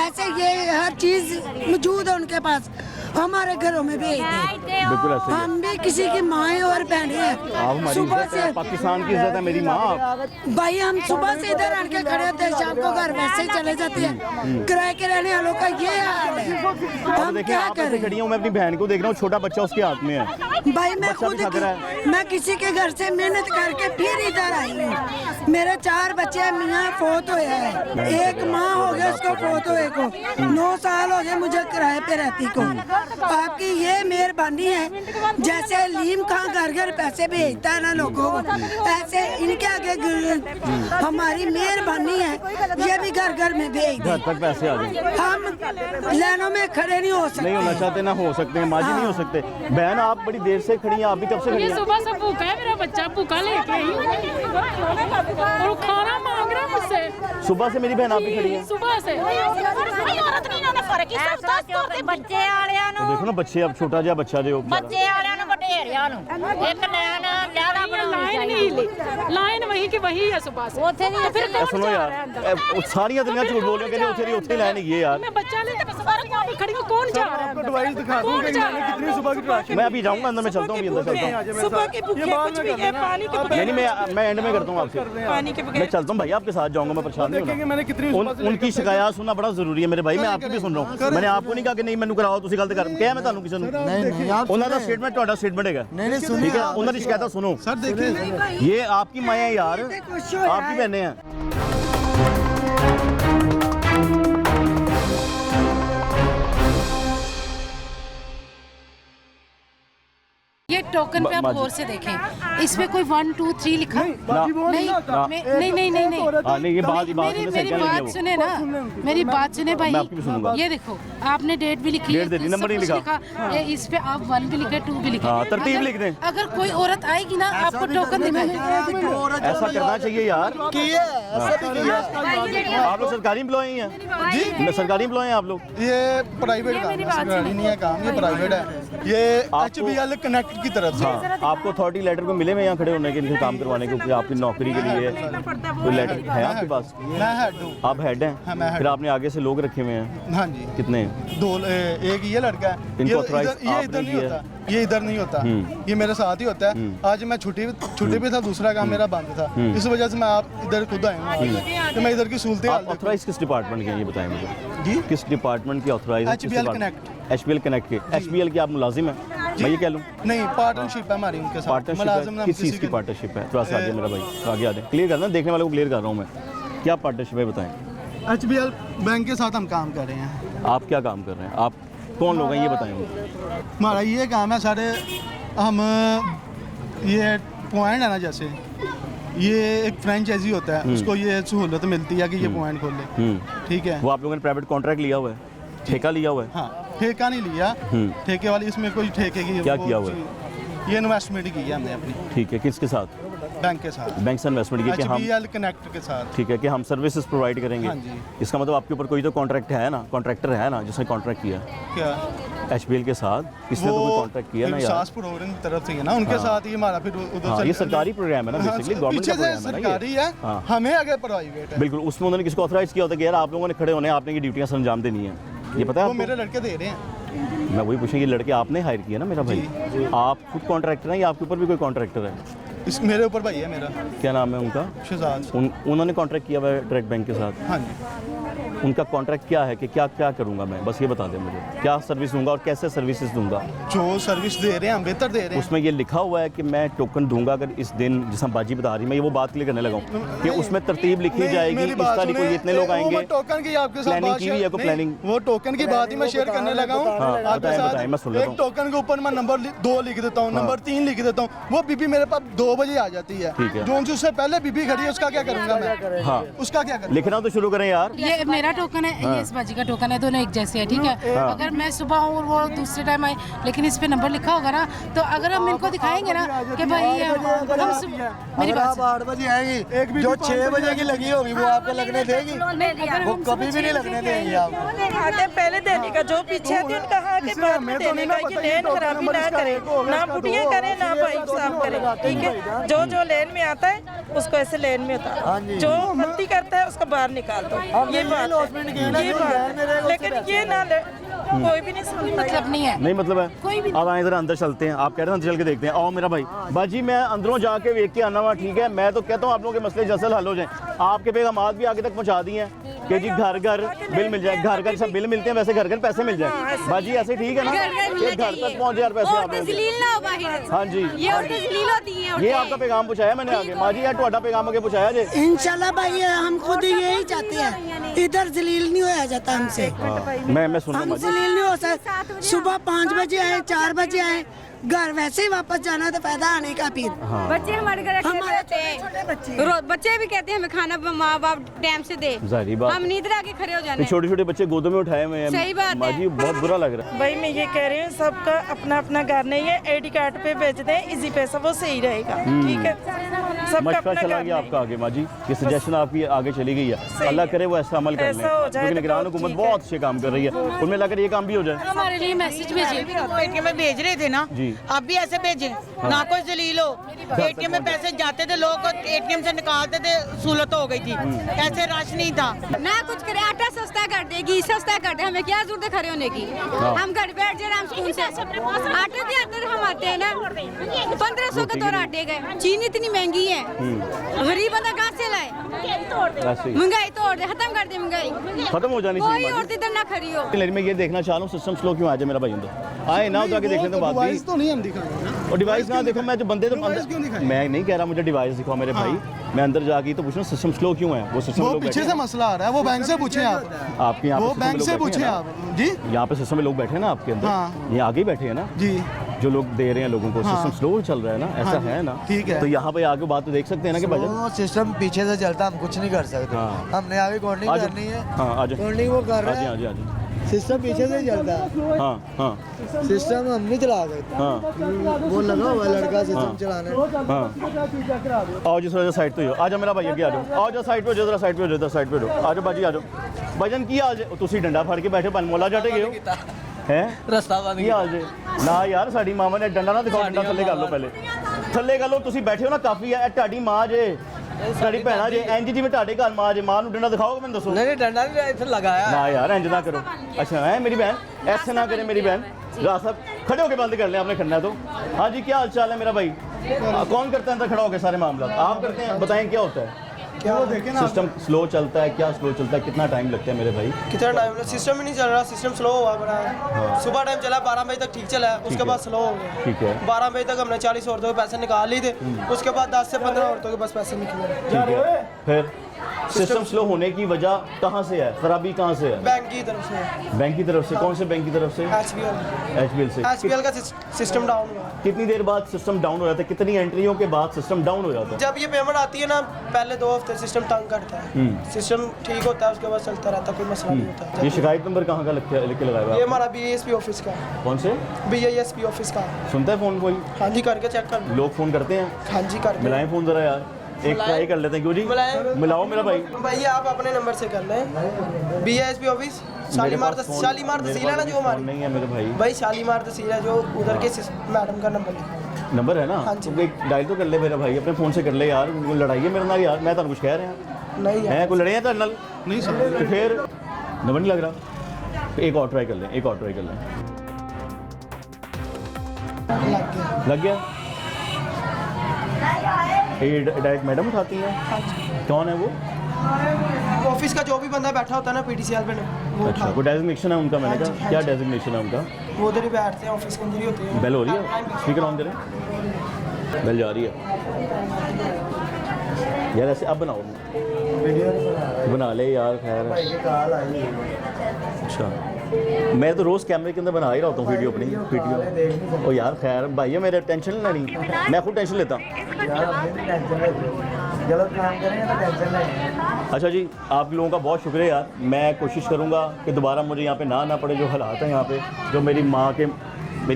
ऐसे ये हर चीज मौजूद है उनके पास हमारे घरों में भेज दे बिल्कुल ऐसे ही है। हम भी किसी की माएँ और बहनें हैं आप हमारी सुबह इज्जत है पाकिस्तान की इज्जत है मेरी माँ आप भाई हम सुबह से इधर आन के खड़े होते हैं शाम को घर वैसे ही चले जाते हैं किराए के रहने वालों का ये हाल है अब हम देखिए क्या आप ऐसे करें खड़ी हूँ मैं अपनी बहन को देख रहा हूँ छोटा बच्चा उसके हाथ में है भाई मैं बच्चा खुद भी थक रहा है। मैं किसी के घर से मेहनत करके फिर इधर आई हूँ मेरे 4 बच्चे हैं, मियाँ फोत हुए हैं एक माँ हो गया उसको फोत हुए को 9 साल हो गए मुझे किराए पे रहती को आपकी ये मेहरबानी है जैसे लीम खां घर घर पैसे भेजता है ना लोगों को ऐसे इनके आगे हमारी मेहरबानी है ये भी घर घर में भेज घर तक पैसे आ जाए हम लाइनों में खड़े नहीं हो सकते नहीं होना चाहते ना हो सकते हैं माजी नहीं हो सकते बहन आप बड़ी देर से खड़ी हैं आप भी कब से खड़ी ये हैं सुबह से भूखा है मेरा बच्चा भूखा लेके आई और खाना मांग रहा है मुझसे सुबह से मेरी बहन आप भी खड़ी हैं सुबह से औरत नहीं ना फर्क ही सब ਬੱਚੇ ਵਾਲਿਆਂ तो देखो ना बच्चे अब छोटा जिहा बच्चा जो ਬੱਚੇ ਵਾਲਿਆਂ ਨੂੰ ਵਡੇਰਿਆਂ ਨੂੰ ਇੱਕ ਲੈਣ ਲਿਆਦਾ लाइन नहीं हिली लाइन वही की वही है सुबह से ਉੱਥੇ ਨਹੀਂ फिर कौन सुनो जा यार रहा है अंदर? सारियां दुनिया झूठ बोल रही है कहते उथे लाइन है यार मैं बच्चा लेते बस फर्क वहाँ पे खड़ी हूँ कौन जा रहा है आपको अंदर? डिवाइस दिखा दूं कौन कि जा मैंने रहा है? कितनी सुबह की ट्रैक मैं अभी जाऊंगा अंदर में चलता हूँ अंदर चलता हूँ सुबह के भूखे कुछ भी है पानी के नहीं नहीं मैं एंड में करता हूँ आपसे पानी के मैं बगैर चलता हूँ भाई आपके साथ जाऊंगा मैं परेशान नहीं देखेंगे होना मैंने कितनी उनकी शिकायत सुनना बड़ा जरूरी है मेरे भाई मैं आपकी भी सुन रहा हूँ मैंने आपको नहीं कहा कि नहीं मैंने कराओ ਤੁਸੀਂ गलत कर क्या मैं ਤੁਹਾਨੂੰ ਕਿਸੇ ਨੂੰ नहीं आप ਉਹਨਾਂ ਦਾ स्टेटमेंट ਤੁਹਾਡਾ स्टेटमेंट ਹੈਗਾ नहीं ठीक है ਉਹਨਾਂ ਦੀ शिकायत सुनो सर देखिए ये आपकी माएँ हैं यार आपकी बहनें हैं ये टोकन पे आप बाजी। गौर से देखें इसमें कोई 1 2 3 लिखा नहीं ना। नहीं नहीं नहीं नहीं हाँ नहीं ये बात मेरी सुनने से मेरी क्या लगे बात वो सुने ना मेरी बात सुने भाई मैं आपकी भी सुनूंगा। ये देखो आपने डेट भी लिखी डेट दे दी, नंबर नहीं सब कुछ लिखा। ये इस पे आप 1 भी लिखे 2 भी लिखे हाँ, तरतीब अगर- लिख दें। अगर कोई औरत आएगी ना आपको टोकन दिखाएगी ऐसा करना चाहिए यार आप लोग सरकारी एम्प्लॉय हैं जी सरकारी एम्प्लॉय हैं आप लोग ये प्राइवेट काम है सरकारी नहीं है काम ये प्राइवेट है ये HBL कनेक्ट की तरफ से। हाँ, आपको अथॉरिटी लेटर को मिले में यहाँ खड़े होने के लिए, काम करवाने के, आपकी नौकरी के लिए कोई लेटर है आपके पास? मैं हेड हूँ। आप हेड हैं? हाँ, मैं हेड। फिर आपने आगे से लोग रखे हुए हैं? हाँ जी। कितने? एक ये लड़का है, इनको ये इधर नहीं होता, ये इधर नहीं होता, ये मेरे साथ ही होता है। आज मैं छुट्टी पे था, दूसरा काम मेरा बंद था, इस वजह से मैं आप इधर खुद आया हूँ तो मैं इधर की सूरतें। आप ऑथराइज किस डिपार्टमेंट के हैं ये बताएं मुझे जी? किस डिपार्टमेंट की authorize? HBL connect. HBL connect के। HBL की आप मुलाजिम हैं? मैं ये कह लूँ नहीं, पार्टनरशिप है हमारी उनके साथ। पार्टनरशिप किस चीज़ की पार्टनरशिप है? थोड़ा सा आगे मेरा भाई, आगे आ जाए, क्लियर करना, देखने वालों को क्लियर कर रहा हूँ मैं, क्या पार्टनरशिप है बताएं? HBL बैंक के साथ हम काम कर रहे हैं। आप क्या काम कर रहे हैं? आप कौन लोग हैं ये बताएं मुझे? हमारा ये काम है सारे, हम ये पॉइंट है ना, जैसे ये एक फ्रेंचाइजी होता है, उसको ये सहूलत मिलती है कि ये पॉइंट खोल ले, ठीक है। वो आप लोगों ने प्राइवेट कॉन्ट्रैक्ट लिया हुआ है, ठेका लिया हुआ है? हाँ, ठेका नहीं लिया, ठेके वाली इसमें कोई ठेके की क्या किया हुआ है? ये इन्वेस्टमेंट की है हमने अपनी। ठीक है, किसके साथ? बैंक के साथ। बैंक से इन्वेस्टमेंट की कि हम HBL कनेक्ट के साथ। ठीक है, कि हम सर्विसेज प्रोवाइड करेंगे। हाँ जी। इसका मतलब आपके ऊपर कोई तो कॉन्ट्रैक्ट है ना, कॉन्ट्रैक्टर है ना जिसने कॉन्ट्रैक्ट किया क्या HBL के साथ? किसने तो कोई कॉन्ट्रैक्ट किया ना यार? सासपुर की तरफ से है ना, उनके साथ ही हमारा फिर उधर हाँ, ये सरकारी प्रोग्राम है ना, बेसिकली गवर्नमेंट का प्रोग्राम है ना, सरकारी है, हमें आगे प्राइवेट है। बिल्कुल, उसमें उन्होंने किसको ऑथराइज किया होता है कि यार आप लोगों ने खड़े होने, आपने ये ड्यूटियां अंजाम देनी है, ये पता है? वो मेरे लड़के दे रहे हैं। मैं वही पूछूं, ये लड़के आपने हायर किया ना मेरा भाई? आप खुद कॉन्ट्रैक्टर हैं या आपके ऊपर भी कोई कॉन्ट्रैक्टर है? इस मेरे ऊपर भाई है मेरा। क्या नाम है उनका? शहजाद। उन्होंने कॉन्ट्रैक्ट किया हुआ है डायरेक्ट बैंक के साथ? हाँ जी। उनका कॉन्ट्रैक्ट क्या है कि क्या क्या करूंगा मैं, बस ये बता दें मुझे, क्या सर्विस दूंगा और कैसे सर्विसेज दूंगा? जो सर्विस दे रहे हैं हम बेहतर दे रहे हैं। उसमें ये लिखा हुआ है कि मैं टोकन दूंगा अगर इस दिन, जिसमें बाजी बता रही, मैं ये वो बात क्लियर करने लगा हूँ कि उसमें तरतीब लिखी जाएगी, इस तारीख को इतने लोग आएंगे। टोकन की आपके साथ प्लानिंग की हुई है, प्लानिंग, वो टोकन की बात ही मैं शेयर करने लगा हूँ आपके साथ। एक टोकन के ऊपर मैं नंबर 2 लिख देता हूँ, नंबर 3 लिख देता हूँ, वो बीबी मेरे पास 2 बजे आ जाती है, जो उससे पहले बीबी खड़ी है उसका क्या करूँगा मैं? हाँ, उसका क्या करूँ? लिखना तो शुरू करें यार। ये मेरा टोकन है, ये इस बाजी का टोकन है, दोनों एक जैसे है, ठीक है। अगर मैं सुबह हूँ और वो दूसरे टाइम आए, लेकिन इस पे नंबर लिखा होगा ना, तो अगर हम इनको दिखाएंगे ना कि भाई मेरी बात 8 बजे आएगी, जो 6 बजे की लगी होगी वो आपको लगने देगी? वो कभी भी नहीं लगने देंगी आपको। पहले देने का, जो पीछे है उनका हाँ के बाद में देने का, ये लेन खराबी ना करे, ना बुढ़िया करे ना पाइप साफ करे, ठीक है। जो लेन में आता है उसको ऐसे लेन में उतारो, जो गलती करता है उसको बाहर निकाल दो, ये बात। लेकिन ये ना कोई भी नहीं समझ, मतलब नहीं है, नहीं मतलब है कोई भी। अब आए जरा अंदर चलते हैं, आप कह रहे हैं अंदर चल के देखते हैं। आओ मेरा भाई, बाजी मैं अंदरों जाके देख के आना हुआ, ठीक है। मैं तो कहता हूँ आप लोगों के मसले जल्द हल हो जाए। आपके पैगामात भी आगे तक पहुँचा दिए हैं कि जी घर घर बिल मिल जाए, घर घर सब बिल मिलते हैं, वैसे घर घर पैसे मिल जाए। बाजी ऐसे ठीक है ना, ये घर तक पहुँच जाए पैसे आप लोग। हाँ जी, ये आपका पैगाम पहुँचाया मैंने आगे। माजी यार ਤੁਹਾਡਾ पैगाम आगे पहुँचाया जी इंशाल्लाह भाई, हम खुद यही चाहते हैं, इधर जलील नहीं होया जाता हमसे। मैं सुन हम जलील नहीं हो सकते। सुबह 5 बजे आए, 4 बजे आए, घर वैसे ही वापस जाना तो फायदा आने का फिर। बच्चे हमारे घर रहते हैं, बच्चे भी कहते हैं हमें खाना माँ बाप टाइम से दे, हम नींद आके खड़े हो जाने। छोटे छोटे बच्चे गोदों में उठाए हुए हैं। सही बात है माजी, बहुत बुरा लग रहा है भाई। मैं ये कह रही हूँ सबका अपना अपना घर नहीं है, ID कार्ड पे भेज दें, इजी पैसा वो सही रहेगा, ठीक है। सबका अपना चला गया आपका आगे माजी, ये सजेशन आपकी आगे चली गई है। अल्लाह करे वो ऐसा अमल कर लें, क्योंकि निगरान हुकूमत बहुत अच्छे काम कर रही है, उनमें लगा ये काम भी हो जाए। हमारे लिए मैसेज भेजिए, ATM में भेज रहे थे ना, आप भी ऐसे भेजें, ना कोई जलील हो। ATM में पैसे जाते थे, लोग ATM से निकालते थे, सहूलत हो गई थी, ऐसे रश नहीं था ना कुछ करे। आटा सस्ता कर देगी, सस्ता कर दे, हमें क्या जरूरत है खड़े होने की? हम घर बैठ जाए, हम स्कूल से आटे के अंदर हम आते हैं ना, 1500 के 2 आटे गए। चीनी इतनी महंगी है, गरीब बंदा कहाँ से लाए? महंगाई तोड़ दे, खत्म कर दे महंगाई, खत्म हो जानी चाहिए। कोई औरत इधर ना खड़ी हो। लेकिन मैं ये देखना चाह रहा हूँ सिस्टम स्लो क्यों आ जाए मेरा भाई अंदर आए ना, जाके देख लेते हैं बात भी। तो नहीं हम दिखाएंगे और डिवाइस ना देखो, मैं जो बंदे तो मैं नहीं कह रहा मुझे डिवाइस दिखाओ मेरे भाई, मैं अंदर जाके तो पूछना सिस्टम स्लो क्यों है। वो सिस्टम वो पीछे से मसला आ रहा है, वो बैंक से पूछे आप, आपके यहाँ वो बैंक से पूछे आप जी। यहाँ पे सिस्टम में लोग बैठे हैं ना आपके अंदर, ये आगे बैठे हैं ना जी, जो लोग दे रहे हैं लोगों को। सिस्टम स्लो चल रहा है ना, ऐसा है ना, ठीक है। तो यहाँ पे आगे बात तो देख सकते हैं ना कि भाई सिस्टम पीछे से चलता, हम कुछ नहीं कर सकते, हमने आगे कोडिंग करनी है। हाँ आज कोडिंग वो कर रहे हैं, सिस्टम पीछे से चलता है। हाँ हाँ, सिस्टम हम नहीं चला सकते। हाँ, वो लगा हुआ लड़का सिस्टम चलाने। हाँ, आओ जी थोड़ा साइड पे हो, आ जाओ मेरा भाई आगे आ जाओ, आओ जाओ साइड पे हो, जरा साइड पे हो, जरा साइड पे हो, आ जाओ बाजी आ जाओ। भजन की हाल जे तुसी डंडा फड़ के बैठे बन मोला जाटे गए हो हैं, रस्ता बंद की हाल जे ਨਾ ਯਾਰ ਸਾਡੀ ਮਾਵਾਂ ਨੇ ਡੰਡਾ ਨਾ ਦਿਖਾਓ, ਡੰਡਾ ਥੱਲੇ ਕਰ ਲਓ ਪਹਿਲੇ, ਥੱਲੇ ਕਰ ਲਓ। ਤੁਸੀਂ ਬੈਠੇ ਹੋ ਨਾ ਕਾਫੀ ਹੈ, ਇਹ ਤੁਹਾਡੀ ਮਾਂ ਜੇ, ਤੁਹਾਡੀ ਭੈਣਾ ਜੇ, ਇੰਜ ਜਿਵੇਂ ਤੁਹਾਡੇ ਘਰ ਮਾਂ ਜੇ, ਮਾਂ ਨੂੰ ਡੰਡਾ ਦਿਖਾਓਗੇ ਮੈਨੂੰ ਦੱਸੋ। नहीं डंडा नहीं इधर लगाया ना यार इंज ना करो। अच्छा है मेरी बहन, ऐसे ना करे मेरी बहन। राज साहब खड़े होके बंद कर लें, आपने खड़ना है तो। हाँ जी क्या हाल चाल है मेरा भाई? कौन करता है अंदर खड़ा होकर सारे मामला? आप करते हैं, बताएं क्या होता है? क्या वो देखे ना सिस्टम स्लो चलता है, क्या स्लो चलता है, कितना टाइम लगता है मेरे भाई? कितना टाइम? सिस्टम ही नहीं चल रहा, सिस्टम स्लो हुआ बड़ा है। सुबह टाइम चला 12 बजे तक ठीक चला है, उसके बाद स्लो हो गया। ठीक है 12 बजे तक हमने 40 औरतों के पैसे निकाल लिए थे, उसके बाद 10 से 15 औरतों के बस पैसे निकले। ठीक है, फिर सिस्टम स्लो होने की वजह कहाँ से है, खराबी कहाँ से है? बैंक की तरफ से। बैंक की तरफ से? कौन से बैंक की तरफ से? HBL से। HBL का सिस्टम डाउन हुआ। कितनी देर बाद सिस्टम डाउन हो जाता है, कितनी एंट्रियों के बाद सिस्टम डाउन हो जाता है? जब ये पेमेंट आती है ना, पहले 2 हफ्ते सिस्टम तंग करता है, सिस्टम ठीक होता है, उसके बाद चलता रहता है, कोई मसला नहीं होता। ये शिकायत नंबर कहाँ का लिख के लगाया हुआ है? ये हमारा BISP ऑफिस का। कौन से? BISP ऑफिस का। सुनता है फोन कोई? हाँ जी करके चेक कर। लोग फोन करते हैं? हाँ जी करके। मिलाएं फोन जरा यार, एक ट्राई कर लेते हैं। क्यों जी मिलाओ मेरा भाई। भैया आप अपने नंबर से कर लें। BISP ऑफिस शालीमार तहसील है ना जो हमारी? नहीं है मेरे भाई शालीमार तहसील है जो उधर के मैडम का नंबर लिखा नंबर है ना? तो एक डायल तो कर ले मेरा भाई, अपने फ़ोन से कर ले यार। लड़ाई है मेरे नाल यार, मैं तुम कुछ कह रहा हूँ नहीं मैं कोई लड़े हैं तेरे नाल नहीं सर, तो फिर नंबर नहीं लग रहा। एक और ट्राई कर लें, एक और ट्राई कर लें। लग गया? ये डायरेक्ट मैडम उठाती हैं? कौन है वो? ऑफिस का जो भी बंदा बैठा होता है ना PTCL पे वो। अच्छा कोई डेजिग्नेशन है उनका? मैंने कहा क्या डेजिग्नेशन है उनका? वो उधर ही बैठते हैं, ऑफिस के अंदर ही होते हैं। बेल हो रही है, स्पीकर ऑन करें, बेल जा रही है यार। ऐसे अब बनाओ, बना ले यार। खैर अच्छा मैं तो रोज़ कैमरे के अंदर बना ही रहा होता हूँ वीडियो अपनी वीडियो। ओ यार खैर भाई है मेरे, टेंशन नहीं लेनी, मैं खुद टेंशन लेता हूँ। गलत काम करेंगे तो टेंशन नहीं। अच्छा जी आप लोगों का बहुत शुक्रिया यार, मैं कोशिश करूँगा कि दोबारा मुझे यहाँ पे ना पड़े जो हालात हैं यहाँ पे, जो मेरी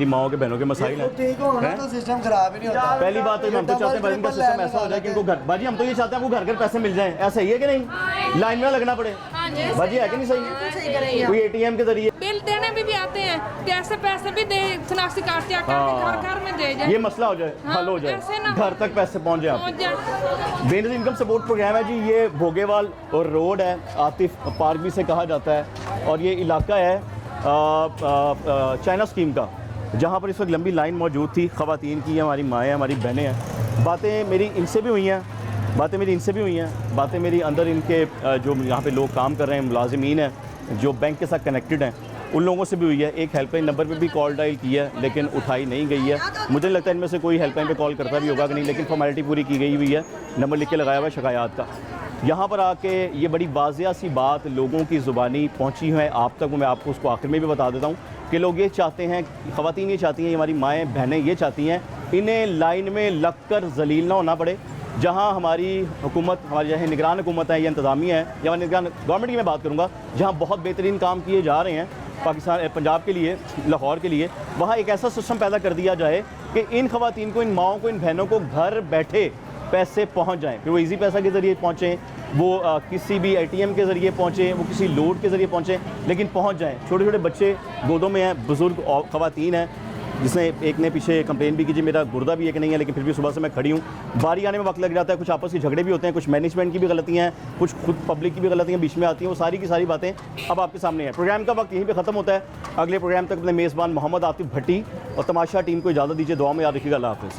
माओ के बहनों के मसाइल हैं। ठीक हो ना तो सिस्टम खराब ही नहीं होता। पहली बात तो हम तो चाहते हैं भाई इनका सिस्टम ऐसा हो जाए कि इनको घर, बाजी हम तो ये चाहते हैं आपको घर घर पैसे मिल जाएं। ऐसा ही है कि नहीं? लाइन में लगना पड़े, बाजी है कि नहीं? सही कोई ATM के जरिए बिल देने भी आते हैं, कैसे पैसे भी दे शनाख्ती कार्ड चेक करके घर में दे जाए, ये मसला हो जाए, हल हो जाए, घर तक पैसे पहुंच जाए। बेनज़ीर इनकम सपोर्ट प्रोग्राम है जी, ये भोगेवाल और रोड है, आतिफ पार्क भी से कहा जाता है, और ये इलाका है चाइना स्कीम का, जहाँ पर इस वक्त लंबी लाइन मौजूद थी। ख़वातीन की, हमारी माएँ, हमारी बहनें हैं। बातें मेरी इनसे भी हुई हैं, बातें मेरी अंदर इनके जो यहाँ पे लोग काम कर रहे हैं, मुलाजिमीन हैं जो बैंक के साथ कनेक्टेड हैं, उन लोगों से भी हुई है। एक हेल्पलाइन नंबर पे भी कॉल डायल की है लेकिन उठाई नहीं गई है। मुझे लगता है इनमें से कोई हेल्पलाइन पे कॉल करता भी होगा कि नहीं, लेकिन फॉर्मेलिटी पूरी की गई हुई है, नंबर लिख के लगाया हुआ है शिकायत का। यहाँ पर आके ये बड़ी वाज़िया सी बात लोगों की ज़ुबानी पहुँची है आप तक, मैं आपको उसको आखिर में भी बता देता हूँ कि लोग ये चाहते हैं, ख़वातीन ये चाहती हैं, हमारी माएँ बहनें ये चाहती हैं इन्हें लाइन में लग कर जलील ना होना पड़े। जहाँ हमारी हुकूमत, हमारी चाहे निगरान हुकूमत है या इंतज़ामिया है या निगरान गवर्नमेंट की मैं बात करूँगा, जहाँ बहुत बेहतरीन काम किए जा रहे हैं पाकिस्तान, पंजाब के लिए, लाहौर के लिए, वहाँ एक ऐसा सिस्टम पैदा कर दिया जाए कि इन ख़वातीन को, इन माओं को, इन बहनों को घर बैठे पैसे पहुँच जाएँ। फिर वो ईजी पैसा के ज़रिए पहुँचें, वो किसी भी ATM के ज़रिए पहुँचें, वो किसी लोड के ज़रिए पहुँचें, लेकिन पहुँच जाएँ। छोटे छोटे बच्चे गोदों में हैं, बुज़ुर्ग ख़वातीन हैं, जिसने एक ने पीछे कंप्लेन भी की जी मेरा गुर्दा भी एक नहीं है, लेकिन फिर भी सुबह से मैं खड़ी हूँ। बारी आने में वक्त लग जाता है, कुछ आपस के झगड़े भी होते हैं, कुछ मैनेजमेंट की भी गलतियाँ हैं, कुछ खुद पब्लिक की भी गलतियाँ बीच में आती हैं। वो सारी की सारी बातें अब आपके सामने हैं। प्रोग्राम का वक्त यहीं पे ख़त्म होता है। अगले प्रोग्राम तक अपने मेज़बान मोहम्मद आतिफ भट्टी और तमाशा टीम को इजाज़त दीजिए। दुआ में याद रखिएगा। अल्लाह हाफ़िज़।